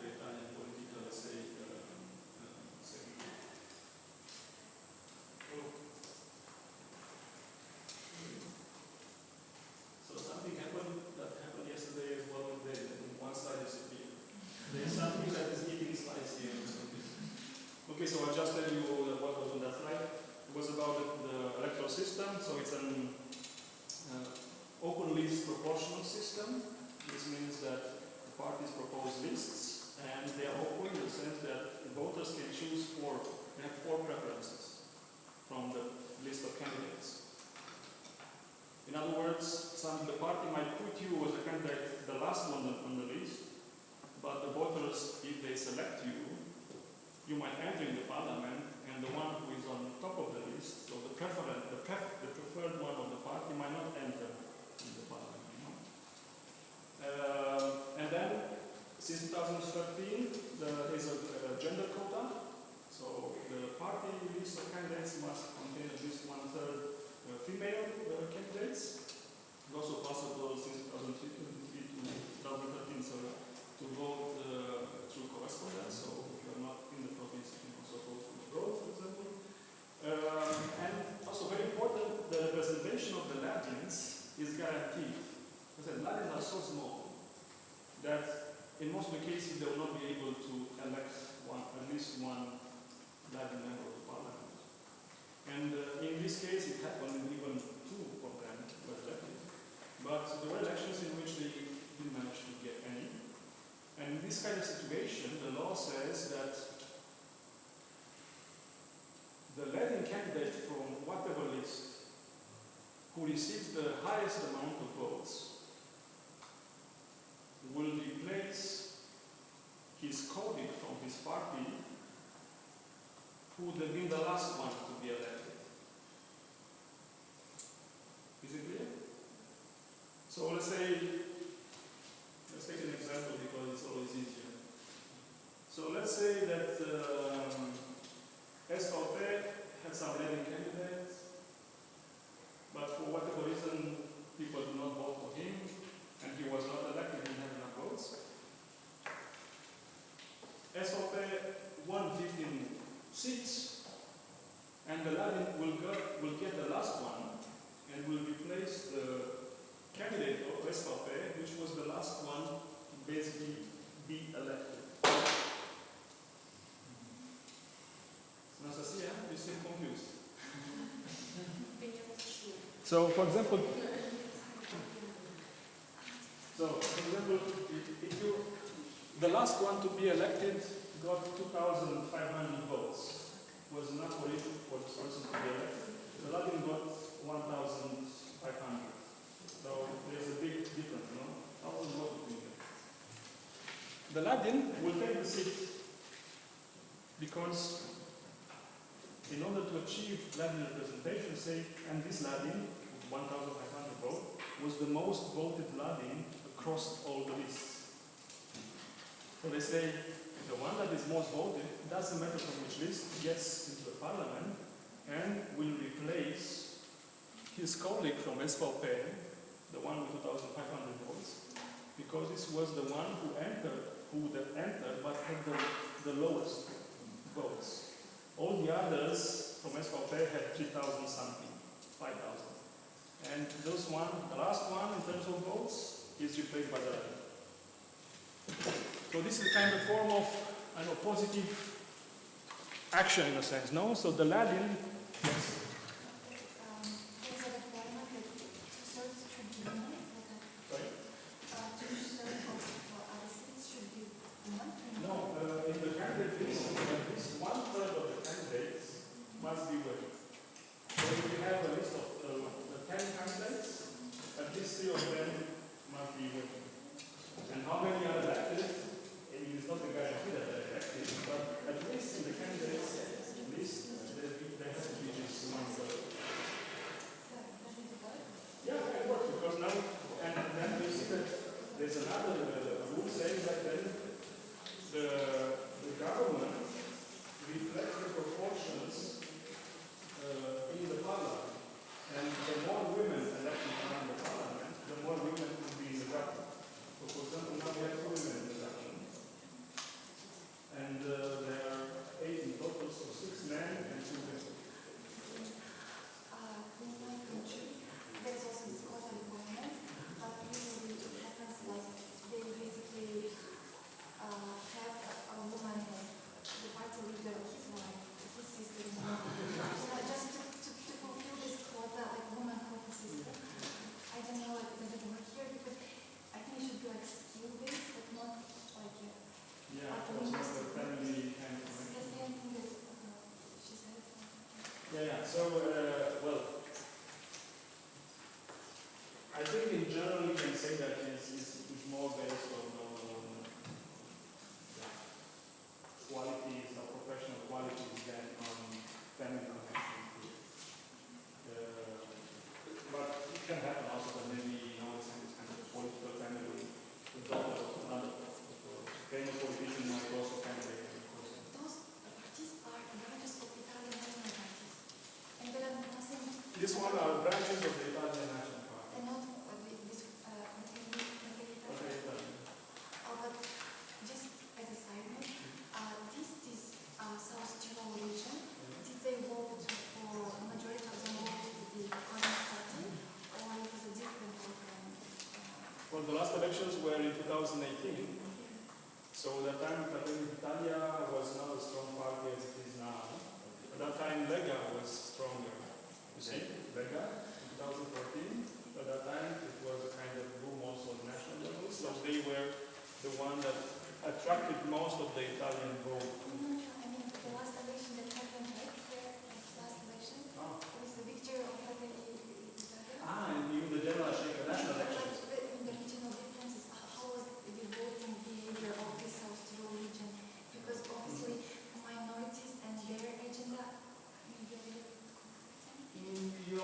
Italian political, let's say, segment. So something happened yesterday as well today. One slide disappeared. There's something that is eating slides here. Okay, so I'll just tell you what was on that slide. It was about the electoral system. So it's an open list proportional system. This means that the parties propose lists and they are open in the sense that the voters can choose they have 4 preferences from the list of candidates. In other words, the party might put you as a candidate the last one on the list, but the voters, if they select you, you might enter in the parliament, and the one who is on top of the list, so the preferred one of the party, might not enter in the parliament. And then, since 2013, there is a gender quota. So the party list of candidates must contain at least 1/3 female candidates. It's also possible since 2013 to vote through correspondence. So if you are not in the province, you can also vote from abroad, for example. And also very important, the representation of the Latins is guaranteed. As I said, Latins are so small that in most of the cases they will not be able to elect at least one Latin member of the parliament. And in this case, it happened even 2 of them were elected. But there were elections in which they didn't manage to get any. And in this kind of situation, the law says that the Latin candidate from whatever list who receives the highest amount of votes will replace his colleague from his party who would have been the last one to be elected. Is it clear? So let's take an example because it's always easier. So let's say that SVP had some Latin candidates, but for whatever reason people do not vote for him, and he was not elected, he didn't have enough votes. SVP won 15 seats, and the Latin will get the last one and will replace the candidate of SVP, which was the last one to basically be elected. Anastasia, you seem confused. So, for example, if the last one to be elected got 2,500 votes, was enough for this person to be elected. The Latin got 1,500. So there's a big difference, How will you vote between them? The Latin will take the seat because in order to achieve Latin representation, and this Latin, with 1,500 votes, was the most voted Latin across all the lists. So they say the one that is most voted, doesn't matter from which list, gets into the parliament and will replace his colleague from SVP, the one with 2,500 votes, because this was the one who entered but had the lowest votes. All the others from SVP had 3,000 something, 5,000. And those one, the last one in terms of votes, is replaced by the other. So this is a kind of form of, I know, positive action in a sense, no? So the Ladin, yes. There's a requirement that two-thirds should be women, Sorry? two-thirds of other seats should be women. No, in the candidate list, at least 1/3 of the candidates must be women. So if you have a list of the 10 candidates, at least 3 of them must be women. And how many are elected? It's not a guarantee that they're elected, but at least in the candidates list, they have to be just 1/3. Yeah, it works because now, and then you see that there's another rule saying that then the government reflects the proportions in the parliament. And the more women elected in the parliament, the more women will be in the government. So for example, now we have 2 women in the government. And there are 8 in total, so 6 men and 2 women. In my country, there's also this quota requirement, but usually it happens like they basically have a woman, the party leader, his wife, his sister, just to fulfill this quota, like woman quota system. I don't know, like, does it work here? Because I think it should be like skill-based, but not like Yeah, it was not a family kind of it's the same thing that she said. Yeah. So, well, I think in general you can say that it's more based on qualities, or professional qualities than on family connection. But it can happen also that maybe, it's kind of a political family, the daughter of another famous politician might also candidate. Those parties are branches of Italian national parties. And there are nothing. This one are branches of the Italian National Party. And not this But just as a side note, this South Tyrolean region, did they vote for majority of them voted with the current party, or it was a different program? Well, the last elections were in 2018. So that time Fratelli d'Italia was not a strong party as it is now. At that time Lega was stronger. You see, Lega in 2014, at that time it was a kind of boom also at national level. So they were the one that attracted most of the Italian vote. No, I mean the last election that happened right here, last election, it was the victory of Fratelli d'Italia. And even the general national elections. In the regional differences, how was the voting behavior of the South Tyrol region? Because obviously minorities and their agenda,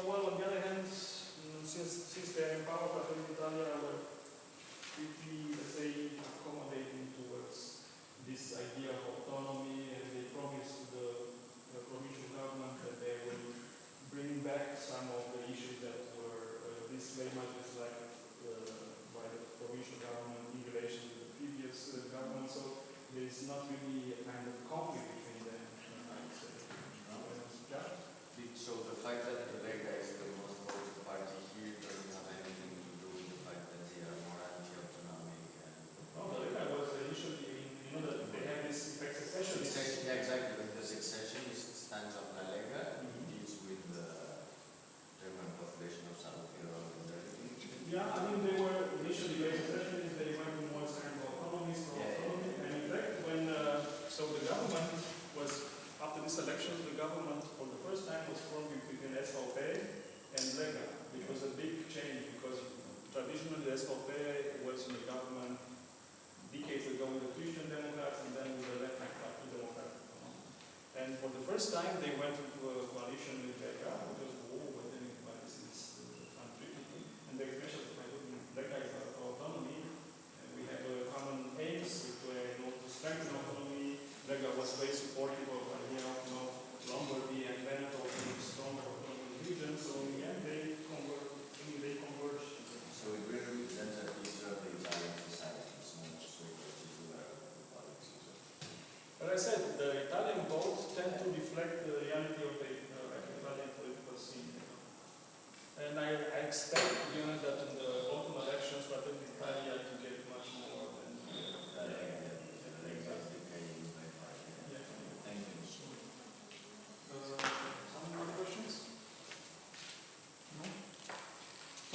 Well, on the other hand, since they are in power, Fratelli d'Italia were pretty, let's say, accommodating towards this idea of autonomy, and they promised the provincial government that they will bring back some of the issues that were very much disliked by the provincial government in relation to the previous government. So there is not really a kind of conflict between them, I would say. So the fact that the Lega is the most voted party here doesn't have anything to do with the fact that they are more anti-autonomic and... No, the Lega was initially, that they have this succession. Yeah, exactly, but the successionist stands on the Lega, deals with the German population of South Europe and everything. Yeah, I mean, they were initially very successionists, they went towards kind of autonomy, and in fact, when, so the government was, after this election, the government for the first time was formed between SVP and Lega, which was a big change because traditionally the SVP was in the government decades ago with the Christian Democrats and then with the left-wing party Democrats. And for the first time they went into a coalition with Lega, which was, this is untricky. And the expression of Lega is about autonomy, and we have common aims to strengthen autonomy. Lega was very supportive of Lombardy and Veneto being stronger autonomous regions, so in the end they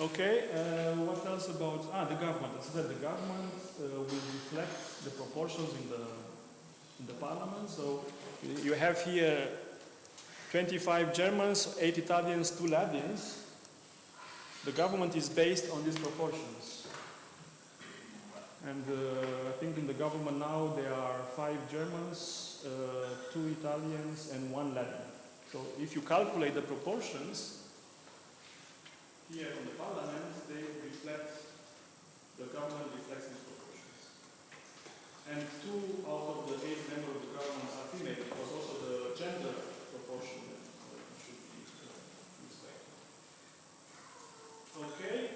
Okay, what else about the government? As I said, the government will reflect the proportions in the parliament. So you have here 25 Germans, 8 Italians, 2 Latvians. The government is based on these proportions. And I think in the government now there are 5 Germans, 2 Italians, and 1 Latvian. So if you calculate the proportions, here in the parliament, they reflect, the government reflects these proportions. And 2 out of the 8 members of the government are female, because also the gender proportion should be respected. Okay.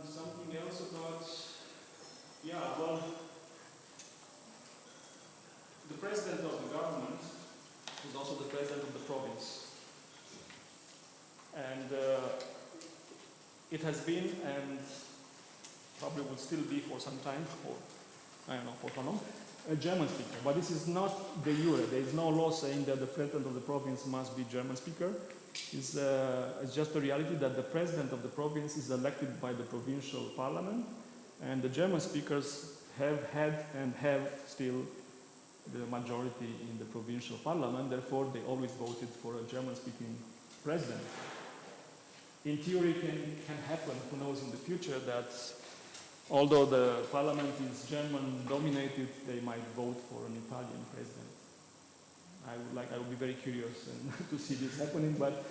Something else about, well, the president of the government is also the president of the province. And it has been, and probably will still be for some time, for autonomy, a German speaker. But this is not de jure. There is no law saying that the president of the province must be German speaker. It's just a reality that the president of the province is elected by the provincial parliament, and the German speakers have had and have still the majority in the provincial parliament. Therefore, they always voted for a German-speaking president. In theory, can happen, who knows, in the future, that although the parliament is German-dominated, they might vote for an Italian president. I would be very curious to see this happening, but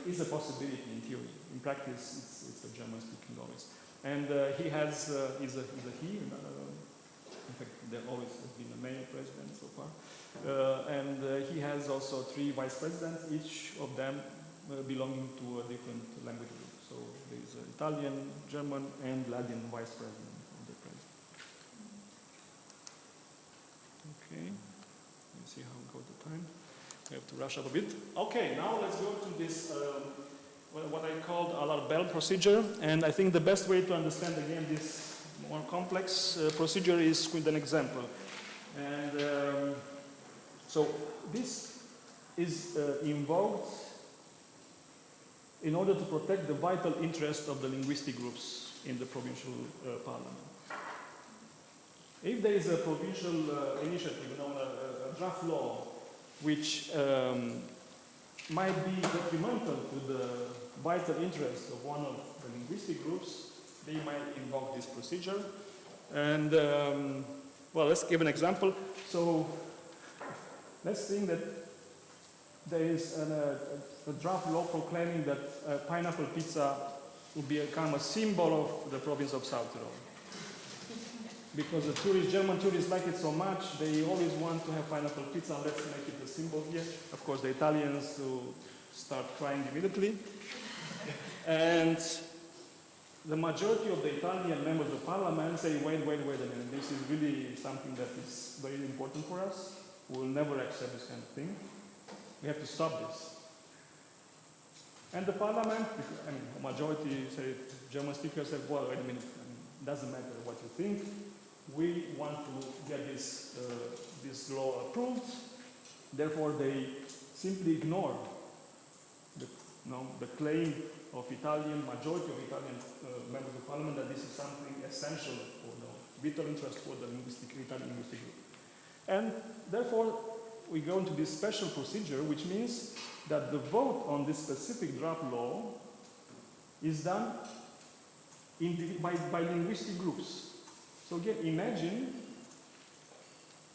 it's a possibility in theory. In practice, it's a German-speaking always. And he has, is a he. In fact, there always has been a male president so far. And he has also 3 vice presidents, each of them belonging to a different language group. So there is Italian, German, and Latvian vice president of the president. Okay, let's see how we go to time. We have to rush up a bit. Okay, now let's go to this, what I called a la Bell procedure. And I think the best way to understand again this more complex procedure is with an example. And so this is invoked in order to protect the vital interests of the linguistic groups in the provincial parliament. If there is a provincial initiative, a draft law, which might be detrimental to the vital interests of one of the linguistic groups, they might invoke this procedure. And, well, let's give an example. So, let's think that there is a draft law proclaiming that pineapple pizza will become a symbol of the province of South Tyrol. Because the German tourists like it so much, they always want to have pineapple pizza. Let's make it a symbol here. Of course, the Italians will start crying immediately. And the majority of the Italian members of parliament say, wait a minute, this is really something that is very important for us. We will never accept this kind of thing. We have to stop this. And the parliament, the majority say, German speakers said, well, wait a minute, it doesn't matter what you think. We want to get this law approved. Therefore, they simply ignore the claim of majority of Italian members of parliament that this is something essential for the vital interest for the Italian linguistic group. And therefore, we go into this special procedure, which means that the vote on this specific draft law is done by linguistic groups. So again, imagine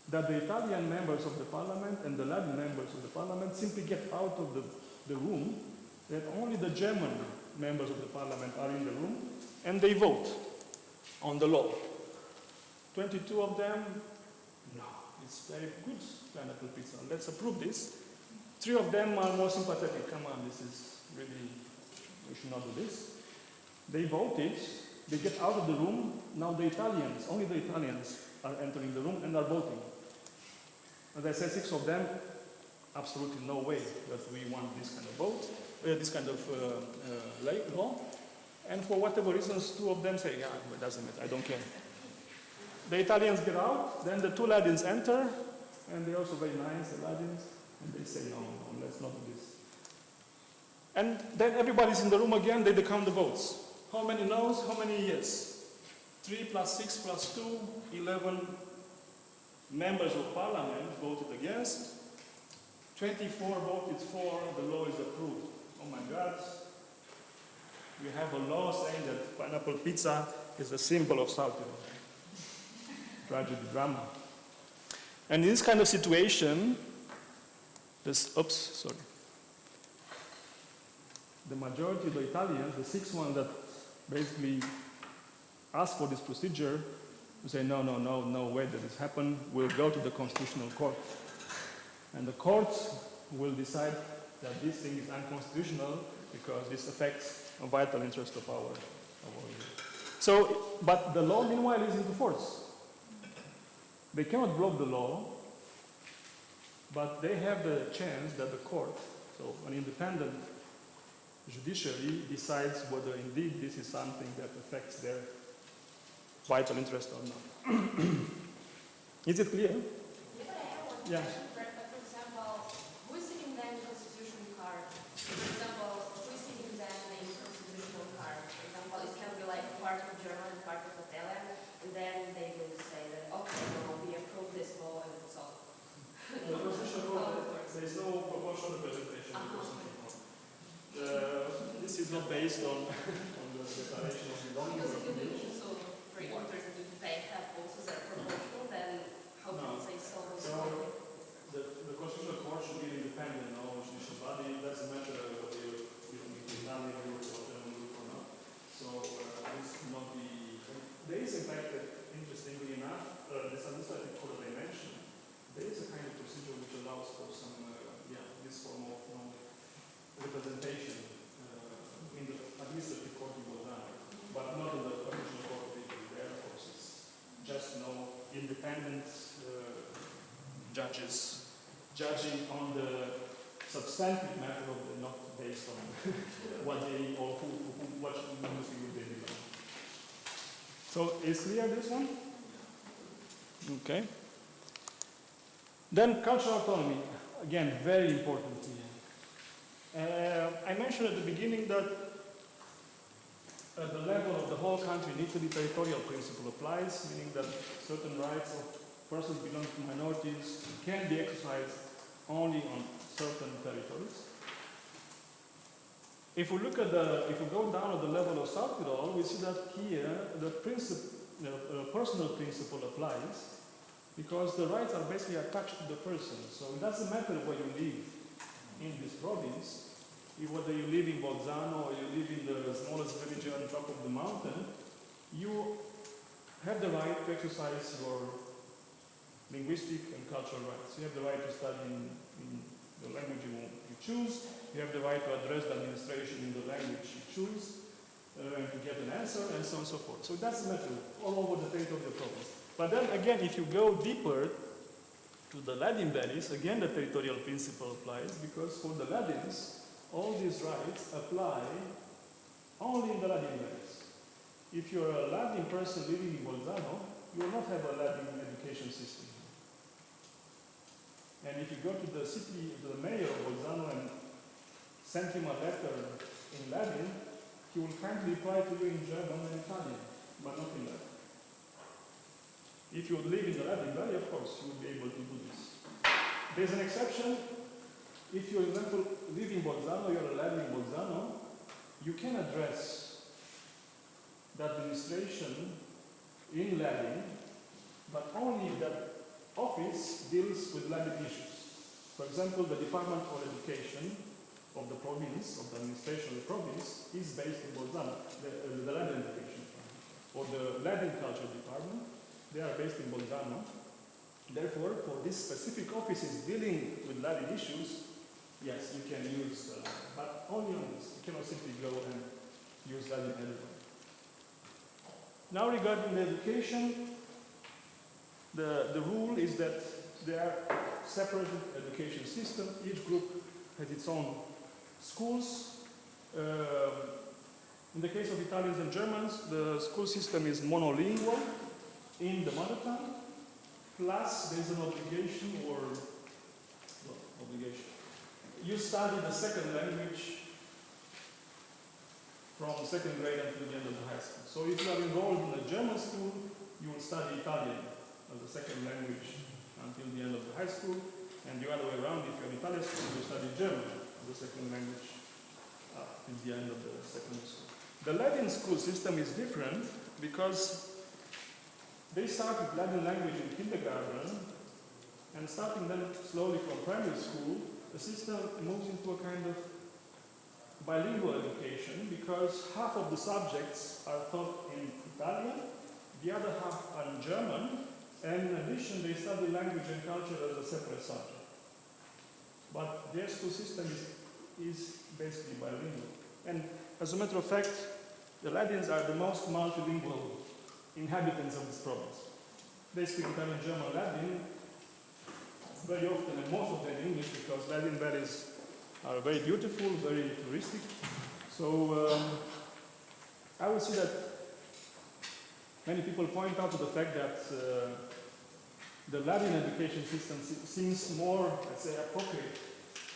that the Italian members of the parliament and the Latin members of the parliament simply get out of the room, that only the German members of the parliament are in the room, and they vote on the law. 22 of them, no, it's very good pineapple pizza, let's approve this. 3 of them are more sympathetic, come on, this is really, we should not do this. They voted, they get out of the room, now the Italians, only the Italians are entering the room and are voting. As I said, 6 of them, absolutely no way that we want this kind of vote, this kind of law. And for whatever reasons, 2 of them say, yeah, it doesn't matter, I don't care. The Italians get out, then the 2 Latins enter, and they're also very nice, the Latins, and they say, no, let's not do this. And then everybody's in the room again, they count the votes. How many no's, how many yes? 3 plus 6 plus 2, 11 members of parliament voted against. 24 voted for, the law is approved. Oh my God. We have a law saying that pineapple pizza is a symbol of South Tyrolean. Tragedy, drama. And in this kind of situation, the majority of the Italians, the 6 ones that basically asked for this procedure, will say, no way that this happened. We'll go to the Constitutional Court. And the court will decide that this thing is unconstitutional because this affects a vital interest of our youth. So, but the law meanwhile is into force. They cannot block the law, but they have the chance that the court, so an independent judiciary, decides whether indeed this is something that affects their vital interest or not. Is it clear? Yeah, but I have one Yeah. question. For example, who is sitting then in the constitutional card? For example, who is sitting then in the constitutional card? For example, it can be like part of German and part of Italian, and then they will say that, okay, no, we approve this law and it's all. The Constitutional Court, there is no proportional representation in the Constitutional Court. This is not based on the declaration of belonging. Because if you do also for importers that need to pay have also that proportional, then how can you say so? The Constitutional Court should be independent, no judicial body. It doesn't matter whether you're Italian group or German group or not. So this will not be. There is in fact, interestingly enough, this administrative code that I mentioned, there is a kind of procedure which allows for some, this form of representation in the administrative court in Bolzano, but not in the Constitutional Court of Italy. There, of course, it's just independent judges judging on the substantive matter of the, not based on what they or what industry would they belong. So is clear this one? Okay. Then cultural autonomy, again, very important here. I mentioned at the beginning that at the level of the whole country in Italy, territorial principle applies, meaning that certain rights of persons belonging to minorities can be exercised only on certain territories. If we look at if we go down at the level of South Tyrol, we see that here the personal principle applies, because the rights are basically attached to the person. So it doesn't matter where you live in this province, whether you live in Bolzano or you live in the smallest village on top of the mountain, you have the right to exercise your linguistic and cultural rights. You have the right to study in the language you choose. You have the right to address the administration in the language you choose, and to get an answer, and so on and so forth. So it doesn't matter all over the territory of the province. But then again, if you go deeper to the Ladin valleys, again the territorial principle applies, because for the Ladins, all these rights apply only in the Ladin valleys. If you're a Ladin person living in Bolzano, you will not have a Ladin education system. And if you go to the city, to the mayor of Bolzano and send him a letter in Latin, he will kindly reply to you in German and Italian, but not in Latin. If you live in the Latin Valley, of course, you will be able to do this. There's an exception. If you, for example, live in Bolzano, you're a Latin in Bolzano, you can address the administration in Latin, but only if that office deals with Latin issues. For example, the Department for Education of the province, of the administration of the province, is based in Bolzano, the Latin Education Department, or the Latin Culture Department. They are based in Bolzano. Therefore, for these specific offices dealing with Latin issues, yes, you can use, but only on this. You cannot simply go and use Latin everywhere. Now, regarding the education, the rule is that there are separated education systems. Each group has its own schools. In the case of Italians and Germans, the school system is monolingual in the mother tongue, plus there is an obligation you study the second language from second grade until the end of the high school. So if you are enrolled in a German school, you will study Italian as a second language until the end of the high school, and the other way around, if you're in Italian school, you study German as a second language till the end of the secondary school. The Latin school system is different because they start with Latin language in kindergarten, and starting then slowly from primary school, the system moves into a kind of bilingual education because half of the subjects are taught in Italian, the other half are in German, and in addition they study language and culture as a separate subject. But their school system is basically bilingual. And as a matter of fact, the Latins are the most multilingual inhabitants of this province. They speak Italian, German, Latin, very often, and most of them English, because Latin valleys are very beautiful, very touristic. So I would say that many people point out to the fact that the Latin education system seems more, let's say, appropriate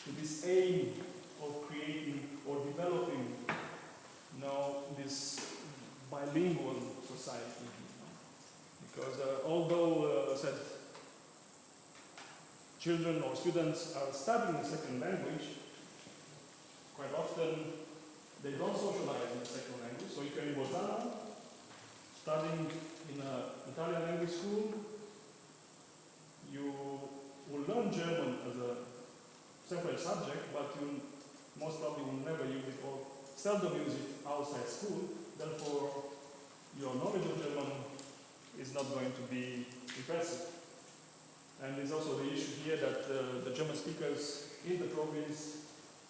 to this aim of creating or developing, this bilingual society. Because although said children or students are studying a second language, quite often they don't socialize in the second language. So if you're in Bolzano, studying in an Italian language school, you will learn German as a separate subject, but you most probably will never use it or seldom use it outside school. Therefore, your knowledge of German is not going to be impressive. And there's also the issue here that the German speakers in the province,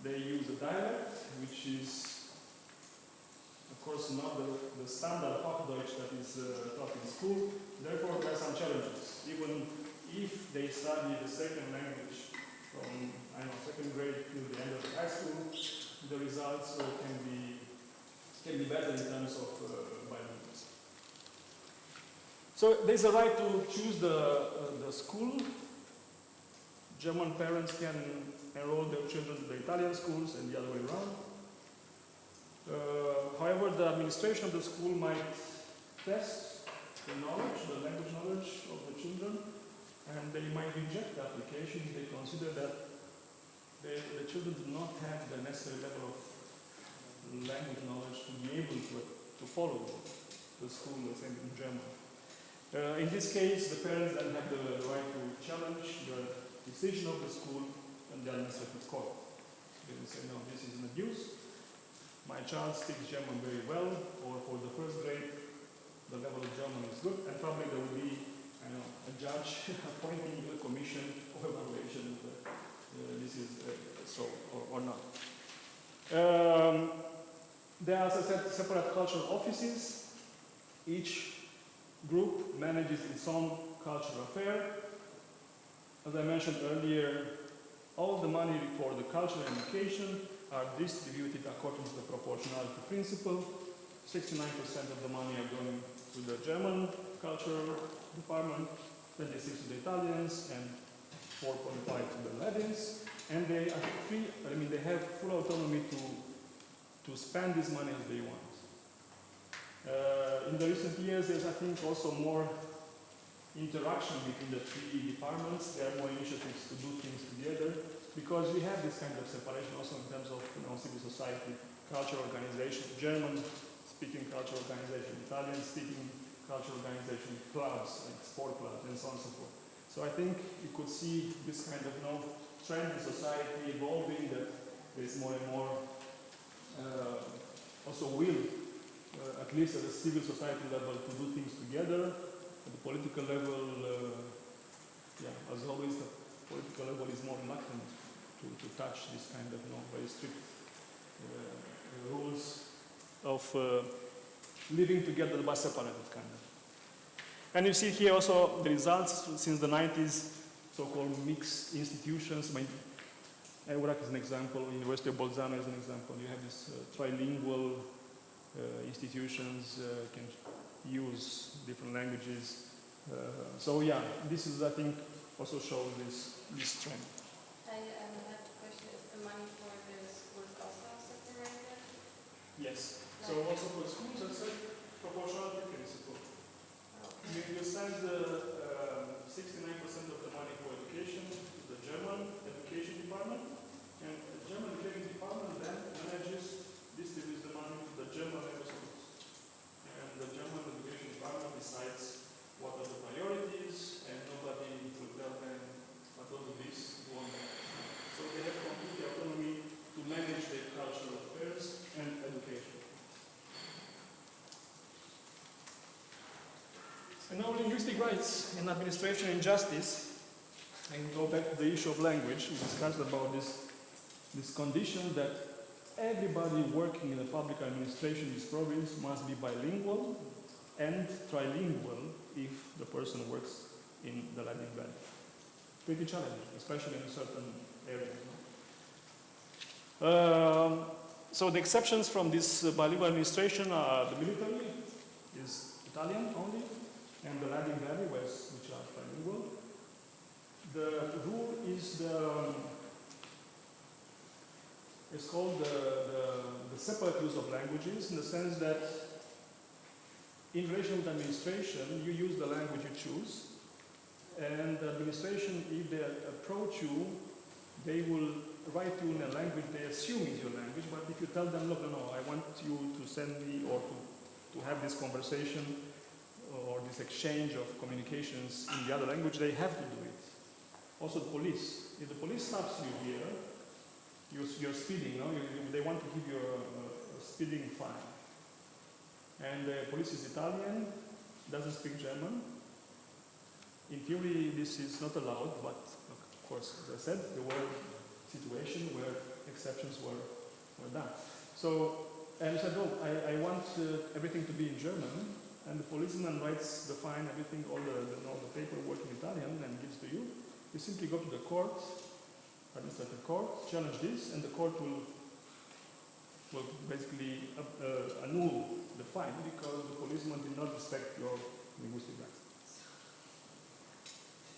they use a dialect, which is, of course, not the standard Hochdeutsch that is taught in school. Therefore, there are some challenges. Even if they study the second language from, second grade till the end of the high school, the results can be better in terms of bilingualism. So there's a right to choose the school. German parents can enroll their children to the Italian schools and the other way around. However, the administration of the school might test the knowledge, the language knowledge of the children, and they might reject the application if they consider that the children do not have the necessary level of language knowledge to be able to follow the school, let's say, in German. In this case, the parents then have the right to challenge the decision of the school and the administrative court. They will say, no, this is an abuse. My child speaks German very well, or for the first grade, the level of German is good, and probably there will be, a judge appointing a commission of evaluation if this is so or not. There are, as I said, separate cultural offices. Each group manages its own cultural affair. As I mentioned earlier, all the money for the cultural education are distributed according to the proportionality principle. 69% of the money are going to the German cultural department, 26% to the Italians, and 4.5% to the Latins. And they are free, they have full autonomy to spend this money as they want. In the recent years, there's, I think, also more interaction between the three departments. There are more initiatives to do things together, because we have this kind of separation also in terms of civil society, cultural organization, German-speaking cultural organization, Italian-speaking cultural organization, clubs, like sport clubs, and so on and so forth. So I think you could see this kind of trend in society evolving, that there's more and more also will, at least at the civil society level, to do things together. At the political level, as always, the political level is more reluctant to touch this kind of very strict rules of living together but separated kind of. And you see here also the results since the 90s, so-called mixed institutions. Eurac is an example, University of Bolzano is an example. You have these trilingual institutions, can use different languages. This is, I think, also shows this trend. I have a question. Is the money for the schools also separated? Yes. So also for schools, I said proportionality principle. You send 69% of the money for education to the German education department, and the German education department then distributes the money to the German member schools. And the German education department decides what are the priorities, and nobody will tell them, but don't do this, do on that. So they have complete autonomy to manage their cultural affairs and education. And now linguistic rights in administration and justice, and go back to the issue of language. We discussed about this condition that everybody working in the public administration in this province must be bilingual and trilingual if the person works in the Latin Valley. Pretty challenging, especially in certain areas. So the exceptions from this bilingual administration are the military, is Italian only, and the Latin Valley, which are trilingual. The rule is it's called the separate use of languages, in the sense that in relation with administration, you use the language you choose, and the administration, if they approach you, they will write you in a language they assume is your language, but if you tell them, look, no, I want you to send me or to have this conversation or this exchange of communications in the other language, they have to do it. Also the police. If the police stops you here, you're speeding, no? They want to give you a speeding fine. And the police is Italian, doesn't speak German. In theory, this is not allowed, but of course, as I said, there were situations where exceptions were done. So, and I said, oh, I want everything to be in German, and the policeman writes the fine, everything, all the paperwork in Italian, and gives to you. You simply go to the court, administrative court, challenge this, and the court will basically annul the fine because the policeman did not respect your linguistic rights.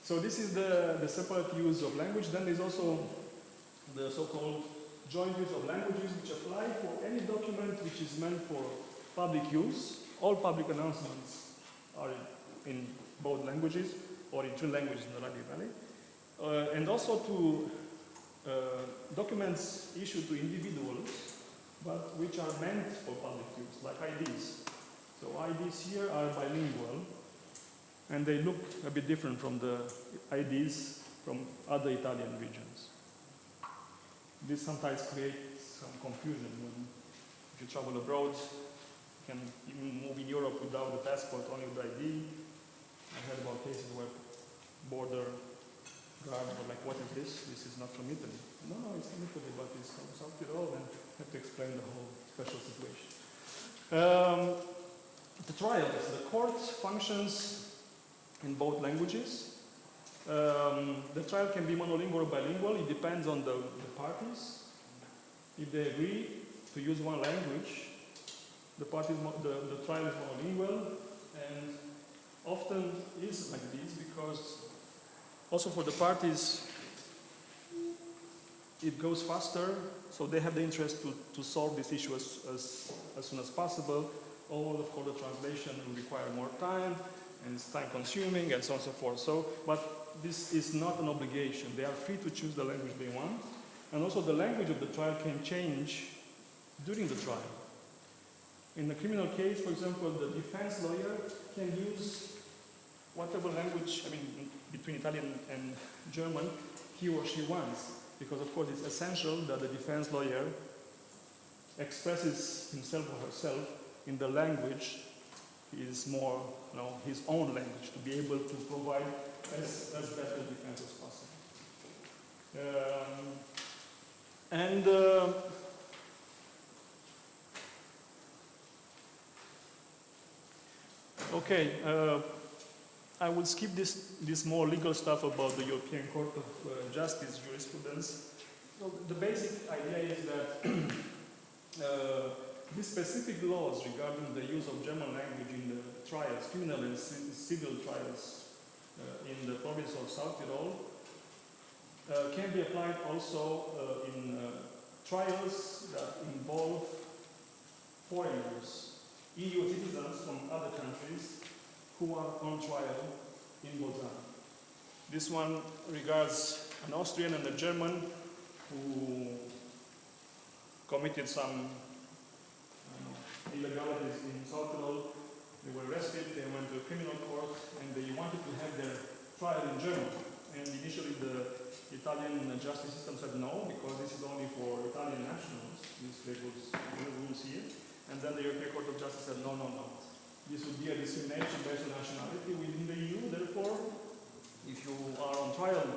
So this is the separate use of language. Then there's also the so-called joint use of languages, which apply for any document which is meant for public use. All public announcements are in both languages, or in two languages in the Latin Valley. And also to documents issued to individuals, but which are meant for public use, like IDs. So IDs here are bilingual, and they look a bit different from the IDs from other Italian regions. This sometimes creates some confusion when if you travel abroad, you can even move in Europe without the passport, only with ID. I heard about cases where border guards were like, what is this? This is not from Italy. No, it's from Italy, but it's from South Tyrolean, and have to explain the whole special situation. The trials, the court functions in both languages. The trial can be monolingual or bilingual. It depends on the parties. If they agree to use one language, the trial is monolingual, and often is like this because also for the parties it goes faster, so they have the interest to solve this issue as soon as possible. Although of course the translation will require more time, and it's time consuming, and so on and so forth. So, but this is not an obligation. They are free to choose the language they want, and also the language of the trial can change during the trial. In a criminal case, for example, the defense lawyer can use whatever language, between Italian and German, he or she wants, because of course it's essential that the defense lawyer expresses himself or herself in the language is more, his own language, to be able to provide as better defense as possible. Okay, I will skip this more legal stuff about the European Court of Justice jurisprudence. So the basic idea is that these specific laws regarding the use of German language in the trials, criminal and civil trials in the province of South Tyrol, can be applied also in trials that involve foreigners, EU citizens from other countries who are on trial in Bolzano. This one regards an Austrian and a German who committed some illegalities in South Tyrol. They were arrested, they went to a criminal court, and they wanted to have their trial in German. And initially the Italian justice system said no, because this is only for Italian nationals, these rules here. And then the European Court of Justice said no, no, no. This would be a discrimination based on nationality within the EU, therefore, if you are on trial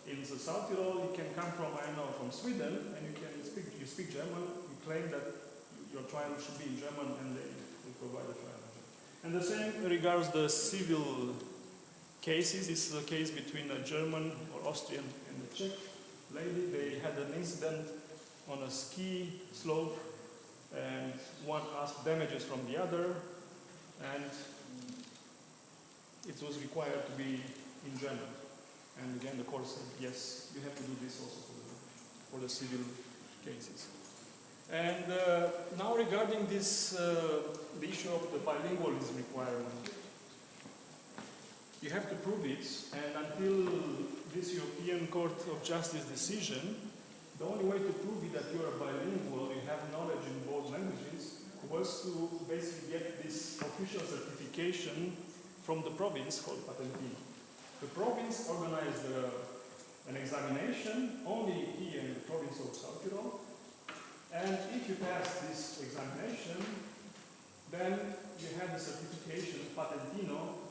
in the South Tyrol, you can come from, I don't know, from Sweden, and you speak German, you claim that your trial should be in German, and they provide a trial. And the same regards the civil cases. This is a case between a German or Austrian and a Czech lady. They had an incident on a ski slope, and one asked damages from the other, and it was required to be in German. And again, the court said, yes, you have to do this also for the civil cases. And now regarding this, the issue of the bilingualism requirement, you have to prove it, and until this European Court of Justice decision, the only way to prove it that you are bilingual, you have knowledge in both languages, was to basically get this official certification from the province called Patentino. The province organized an examination only here in the province of South Tyrol, and if you pass this examination, then you have the certification Patentino,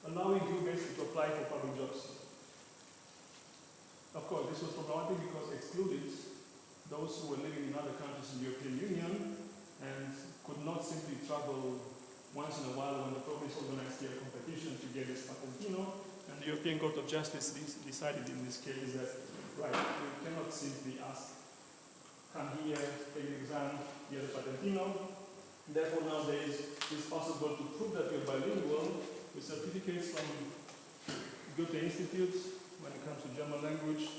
allowing you basically to apply for public jobs. Of course, this was problematic because it excluded those who were living in other countries in the European Union and could not simply travel once in a while when the province organized their competition to get this Patentino. And the European Court of Justice decided in this case that, right, you cannot simply ask, come here, take the exam, get a Patentino. Therefore, nowadays, it's possible to prove that you're bilingual with certificates from Goethe Institute when it comes to German language,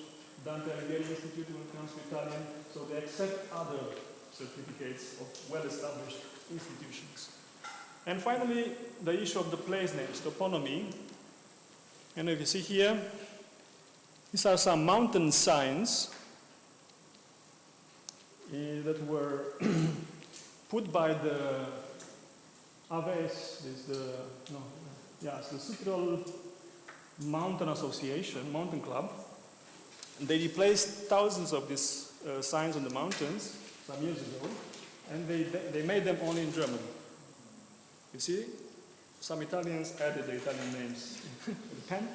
Dante Alighieri Institute when it comes to Italian. So they accept other certificates of well-established institutions. And finally, the issue of the place names, toponymy. And if you see here, these are some mountain signs that were put by the AVES, the South Tyrol Mountain Association, Mountain Club. They replaced thousands of these signs on the mountains some years ago, and they made them only in German. You see, some Italians added the Italian names with a pen.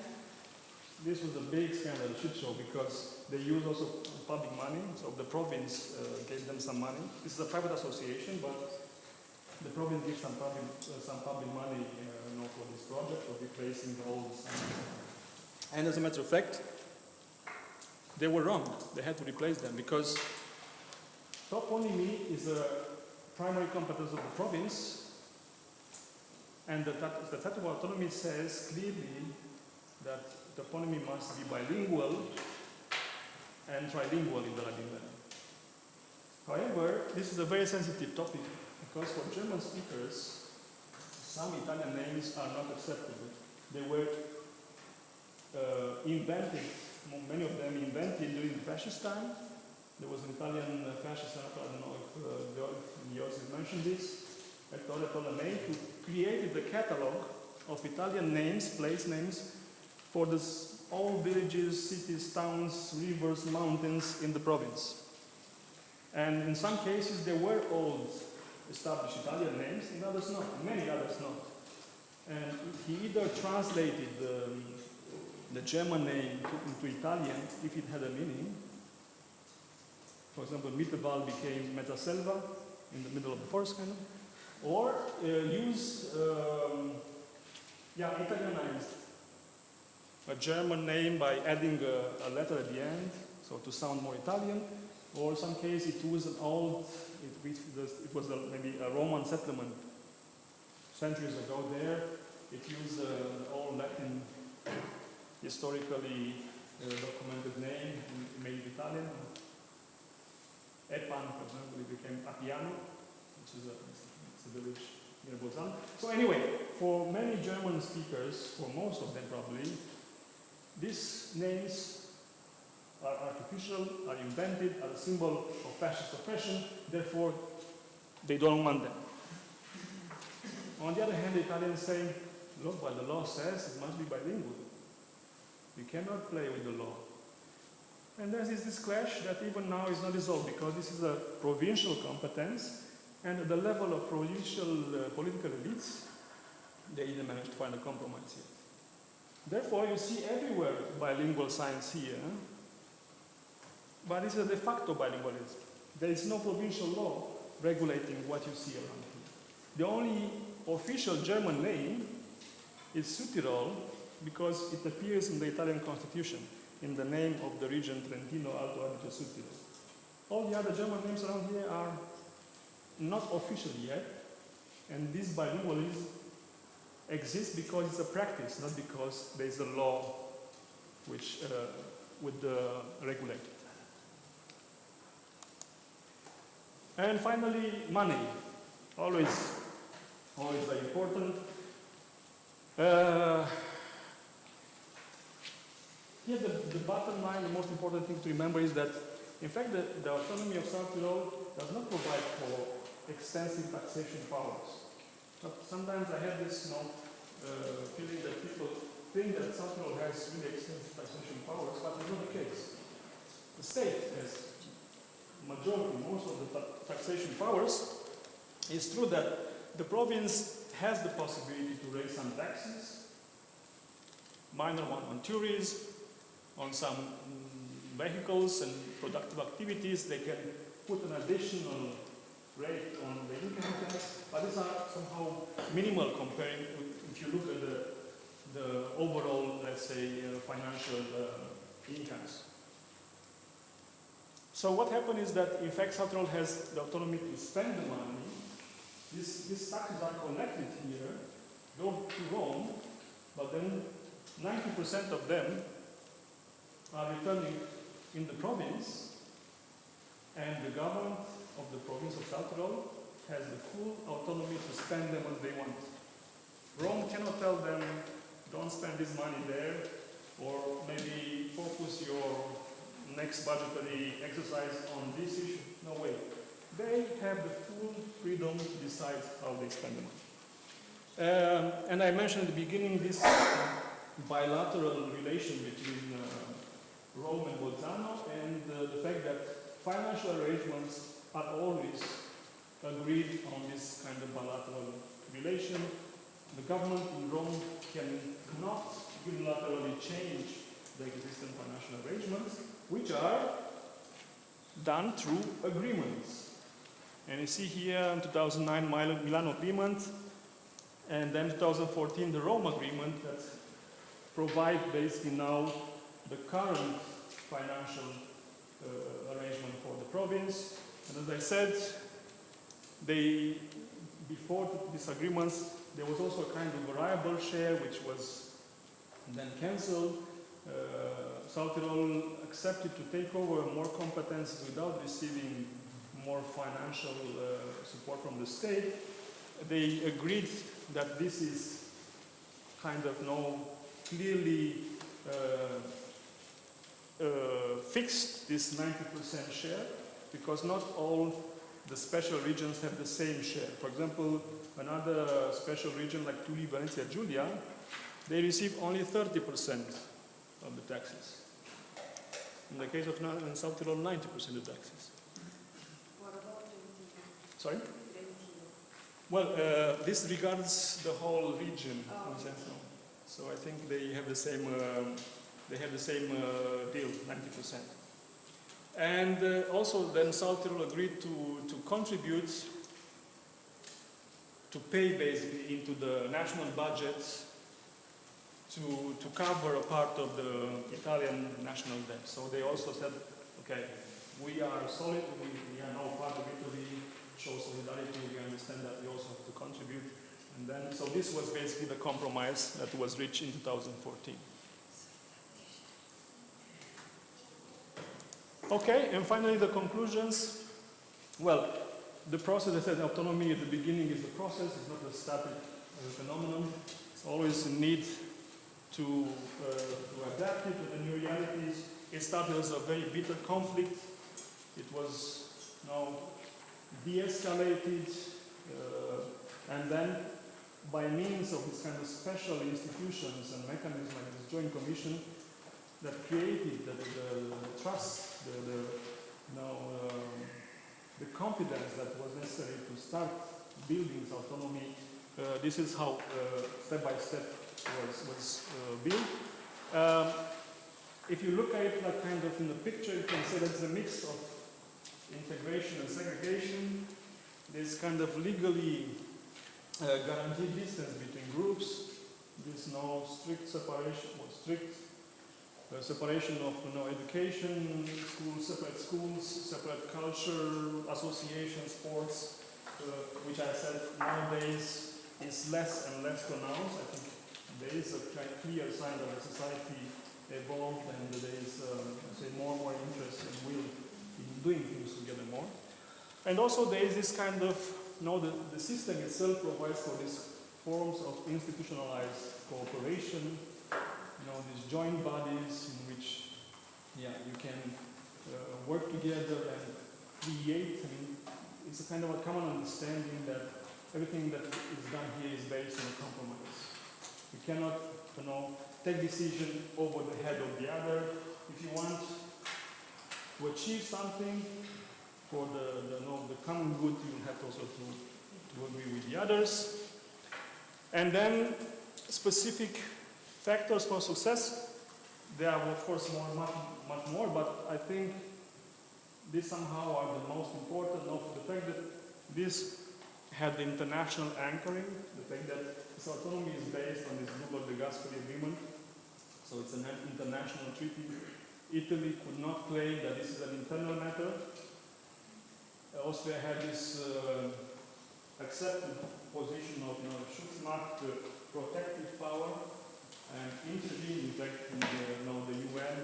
This was a big scandal, a shit show, because they used also public money, so the province gave them some money. This is a private association, but the province gives some public money for this project of replacing the old signs. And as a matter of fact, they were wrong. They had to replace them because toponymy is a primary competence of the province, and the Statute of Autonomy says clearly that toponymy must be bilingual and trilingual in the Latin language. However, this is a very sensitive topic because for German speakers, some Italian names are not acceptable. They were invented, many of them invented during the fascist time. There was an Italian fascist, I don't know if Joseph mentioned this, Ettore Tolomei, who created the catalog of Italian names, place names, for all villages, cities, towns, rivers, mountains in the province. And in some cases there were old established Italian names, in others not, many others not. And he either translated the German name into Italian if it had a meaning. For example, Mittelwald became Mezzaselva in the middle of the forest kind of, or use Italianized a German name by adding a letter at the end, so to sound more Italian, or in some case it was an old, it was maybe a Roman settlement centuries ago there. It used an old Latin, historically documented name, made it Italian. Epan, for example, it became Appiano, which is it's a village near Bolzano. So anyway, for many German speakers, for most of them probably, these names are artificial, are invented, are a symbol of fascist oppression, therefore they don't want them. On the other hand, the Italians say, look, what the law says, it must be bilingual. You cannot play with the law. And there is this clash that even now is not resolved because this is a provincial competence, and at the level of provincial political elites, they didn't manage to find a compromise yet. Therefore, you see everywhere bilingual signs here, but it's a de facto bilingualism. There is no provincial law regulating what you see around here. The only official German name is South Tyrol because it appears in the Italian constitution in the name of the region Trentino Alto Adige South Tyrol. All the other German names around here are not official yet, and this bilingualism exists because it's a practice, not because there is a law which would regulate it. And finally, money. Always very important. Here the bottom line, the most important thing to remember is that, in fact, the autonomy of South Tyrol does not provide for extensive taxation powers. But sometimes I have this feeling that people think that South Tyrol has really extensive taxation powers, but it's not the case. The state has majority, most of the taxation powers. It's true that the province has the possibility to raise some taxes, minor one on tourism, on some vehicles and productive activities. They can put an additional rate on the income tax, but these are somehow minimal comparing if you look at the overall, let's say, financial incomes. So what happened is that, in fact, South Tyrol has the autonomy to spend the money. These taxes are collected here, go to Rome, but then 90% of them are returning in the province, and the government of the province of South Tyrol has the full autonomy to spend them as they want. Rome cannot tell them, don't spend this money there, or maybe focus your next budgetary exercise on this issue. No way. They have the full freedom to decide how they spend the money. And I mentioned at the beginning this bilateral relation between Rome and Bolzano, and the fact that financial arrangements are always agreed on this kind of bilateral relation. The government in Rome cannot unilaterally change the existing financial arrangements, which are done through agreements. And you see here in 2009 Milan Agreement, and then 2014 the Rome Agreement that provide basically now the current financial arrangement for the province. And as I said, before these agreements, there was also a kind of variable share which was then cancelled. South Tyrol accepted to take over more competences without receiving more financial support from the state. They agreed that this is kind of clearly fixed, this 90% share, because not all the special regions have the same share. For example, another special region like Tuli, Valencia, Giulia, they receive only 30% of the taxes. In the case of South Tyrol, 90% of taxes. What about Trentino? Sorry? Trentino. Well, this regards the whole region. Oh. So I think they have the same deal, 90%. And also then South Tyrol agreed to contribute, to pay basically into the national budget to cover a part of the Italian national debt. So they also said, okay, we are solid, we are now part of Italy, show solidarity, we understand that we also have to contribute. And then, so this was basically the compromise that was reached in 2014. Okay, and finally the conclusions. Well, the process, I said, autonomy at the beginning is the process, it's not a static phenomenon. It's always a need to adapt it to the new realities. It started as a very bitter conflict. It was now de-escalated, and then by means of this kind of special institutions and mechanisms like this joint commission that created the trust, the confidence that was necessary to start building this autonomy. This is how step by step was built. If you look at it like kind of in the picture, you can say that it's a mix of integration and segregation. There's kind of legally guaranteed distance between groups. There's no strict separation or strict separation of education, schools, separate culture, association, sports, which I said nowadays is less and less pronounced. I think there is a clear sign that the society evolved and there is more and more interest and will in doing things together more. And also there is this kind of, the system itself provides for these forms of institutionalized cooperation, these joint bodies in which you can work together and create. It's a kind of a common understanding that everything that is done here is based on a compromise. We cannot, take decision over the head of the other. If you want to achieve something for the common good, you have also to agree with the others. And then specific factors for success, there are of course much more, but I think these somehow are the most important of the fact that this had the international anchoring, the fact that this autonomy is based on this Dublin-Gasperi agreement, so it's an international treaty. Italy could not claim that this is an internal matter. Austria had this accepted position of Schutzmacht, protective power, and intervened in fact in the UN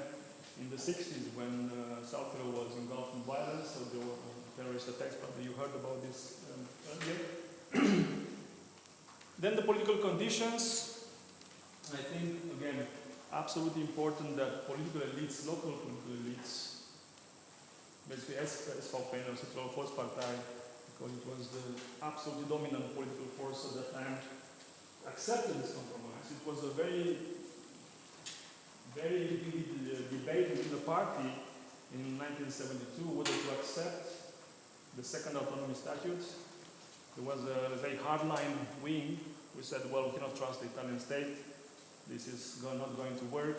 in the 60s when South Tyrolean was engulfed in violence, so there were terrorist attacks, probably you heard about this earlier. Then the political conditions, I think again absolutely important that political elites, local political elites, basically SVP or Central Force Partei, because it was the absolutely dominant political force at that time, accepted this compromise. It was a very vivid debate within the party in 1972 whether to accept the second autonomy statute. There was a very hardline wing who said, well, we cannot trust the Italian state. This is not going to work.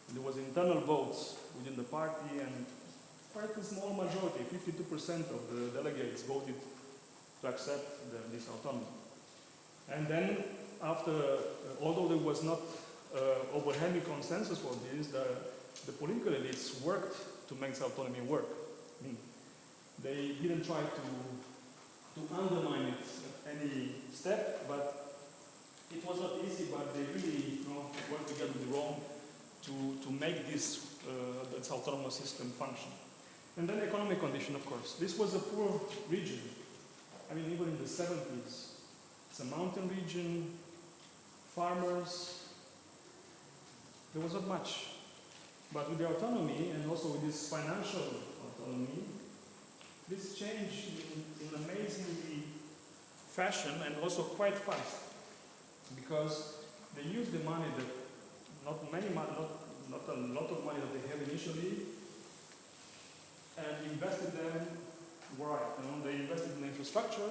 And there was internal votes within the party, and quite a small majority, 52% of the delegates voted to accept this autonomy. And then after, although there was not overwhelming consensus for this, the political elites worked to make this autonomy work. They didn't try to undermine it at any step, but it was not easy, but they really worked together with Rome to make this autonomous system function. And then economic condition, of course. This was a poor region. Even in the 70s, it's a mountain region, farmers, there was not much. But with the autonomy and also with this financial autonomy, this changed in amazingly fashion and also quite fast. Because they used the money that, not a lot of money that they had initially, and invested them right. They invested in infrastructure,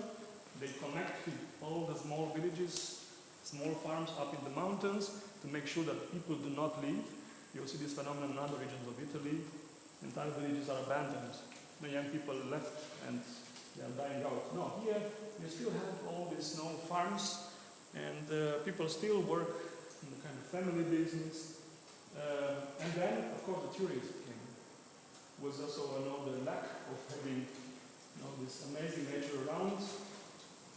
they connected all the small villages, small farms up in the mountains to make sure that people do not leave. You'll see this phenomenon in other regions of Italy. Entire villages are abandoned. The young people left and they are dying out. No, here you still have all these farms, and people still work in the kind of family business. And then, of course, the tourism came. Was also the lack of having this amazing nature around.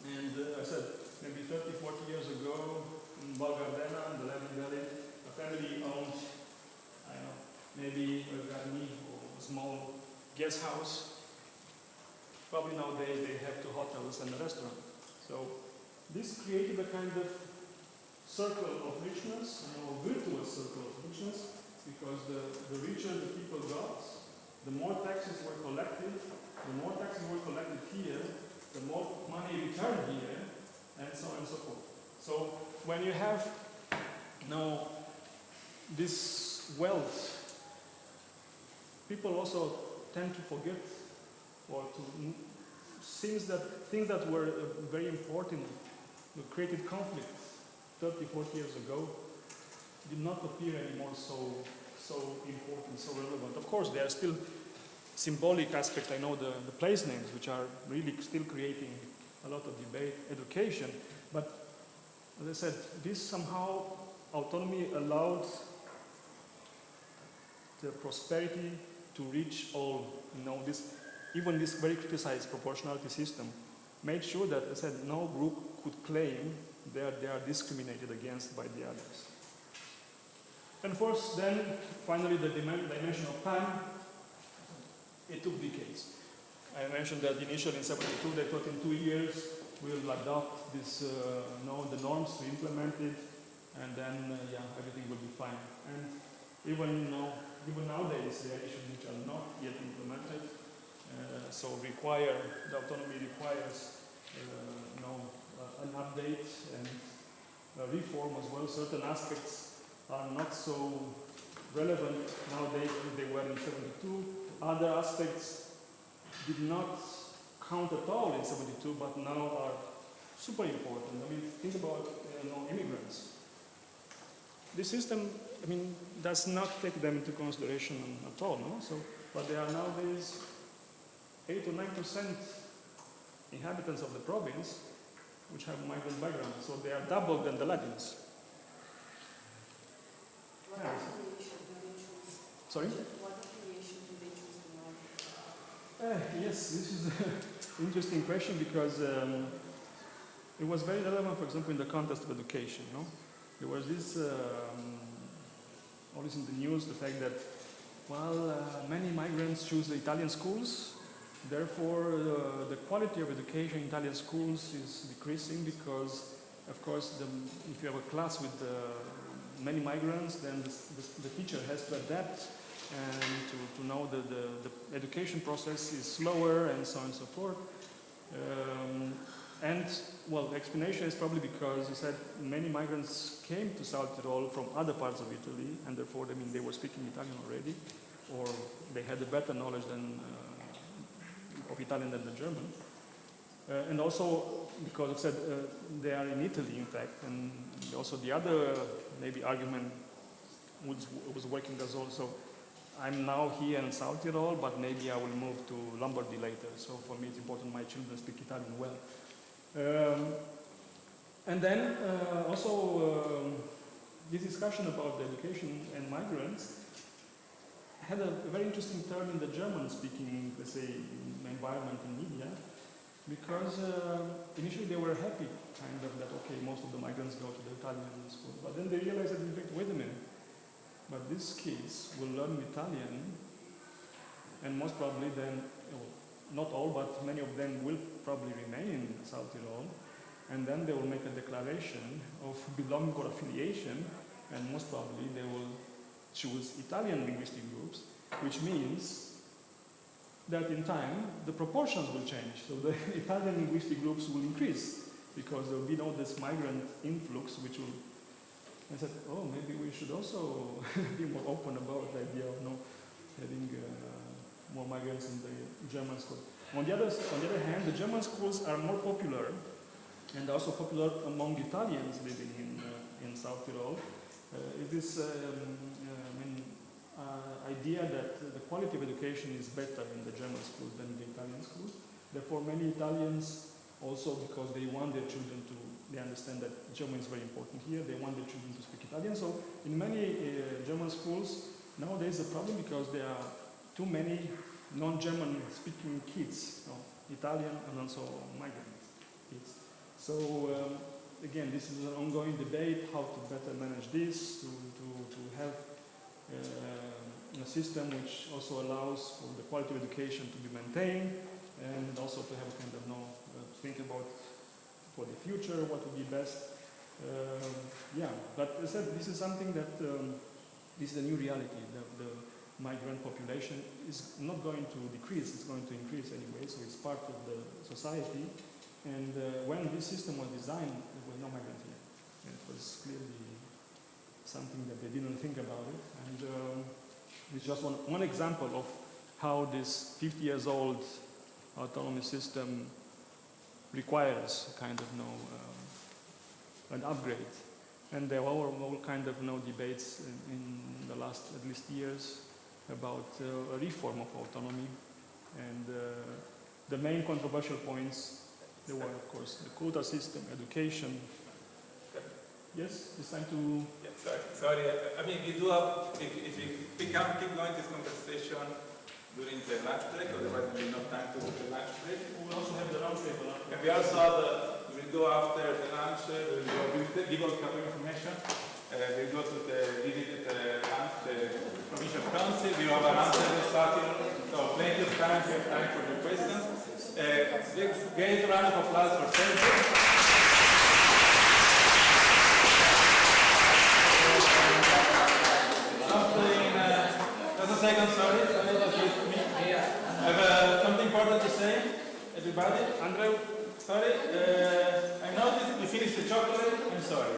And I said, maybe 30, 40 years ago, in Bulgaria, in the Levin Valley, a family owned, maybe a garni or a small guest house. Probably nowadays they have 2 hotels and a restaurant. So this created a kind of circle of richness, virtuous circle of richness, because the richer the people got, the more taxes were collected, here, the more money returned here, and so on and so forth. So when you have now this wealth, people also tend to forget or to things that were very important, that created conflict 30, 40 years ago, did not appear anymore so important, so relevant. Of course, there are still symbolic aspects. I know the place names, which are really still creating a lot of debate, education. But as I said, this somehow autonomy allowed the prosperity to reach all. Even this very criticized proportionality system made sure that, as I said, no group could claim that they are discriminated against by the others. And of course, then finally the dimension of time. It took decades. I mentioned that initially in 72 they thought in 2 years we'll adopt this, the norms to implement it, and then everything will be fine. And even nowadays there are issues which are not yet implemented. So the autonomy requires an update and a reform as well. Certain aspects are not so relevant nowadays as they were in 72. Other aspects did not count at all in 72, but now are super important. I mean, think about immigrants. This system, does not take them into consideration at all. No? But there are nowadays 8 or 9% inhabitants of the province which have migrant background, so they are double than the Latins. What affiliation do they choose? Sorry? What affiliation do they choose to know? Yes, this is an interesting question because it was very relevant, for example, in the context of education. No? There was this, always in the news, the fact that, many migrants choose the Italian schools, therefore the quality of education in Italian schools is decreasing because, of course, if you have a class with many migrants, then the teacher has to adapt and to know that the education process is slower and so on and so forth. The explanation is probably because you said many migrants came to South Tyrol from other parts of Italy, and therefore, they were speaking Italian already, or they had a better knowledge of Italian than the German. And also because I said they are in Italy, in fact, and also the other maybe argument was working as also. I'm now here in South Tyrol, but maybe I will move to Lombardy later. So for me, it's important my children speak Italian well. And then also this discussion about the education and migrants had a very interesting turn in the German-speaking, let's say, environment in media, because initially they were happy, kind of, that okay, most of the migrants go to the Italian school, but then they realized that, in fact, wait a minute, but these kids will learn Italian, and most probably then, not all, but many of them will probably remain in South Tyrol, and then they will make a declaration of belonging or affiliation, and most probably they will choose Italian linguistic groups, which means that in time the proportions will change. So the Italian linguistic groups will increase because there will be this migrant influx, which will. I said, maybe we should also be more open about the idea of having more migrants in the German school. On the other hand, the German schools are more popular, and also popular among Italians living in South Tyrol. Is this idea that the quality of education is better in the German schools than in the Italian schools. Therefore, many Italians also, because they want their children they understand that German is very important here, they want their children to speak Italian. So in many German schools, nowadays the problem because there are too many non-German speaking kids, Italian and also migrant kids. So again, this is an ongoing debate, how to better manage this, to have a system which also allows for the quality of education to be maintained, and also also to have kind of think about for the future what would be best. Yeah, but as I said, this is something that this is a new reality. The migrant population is not going to decrease; it's going to increase anyway. So it's part of the society. And when this system was designed, there was no migrant here. And it was clearly something that they didn't think about it. And it's just one example of how this 50 years old autonomy system requires kind of an upgrade. And there were all kind of debates in the last at least years about a reform of autonomy. And the main controversial points, there were of course the quota system, education. Yes, it's time to... Yeah, sorry. I mean, we do have, if we can keep going this conversation during the lunch break, otherwise we have no time to do the lunch break. We also have the round table. And we also have we'll go after the lunch, we'll give a couple of information. We'll go to visit the lunch, the provincial council. We have a round table starting, so plenty of time, we have time for the questions. Give a round of applause for Sergiu. Just a second, sorry. I have something important to say, everybody. Andrew? Sorry, I noticed you finished the chocolate. I'm sorry.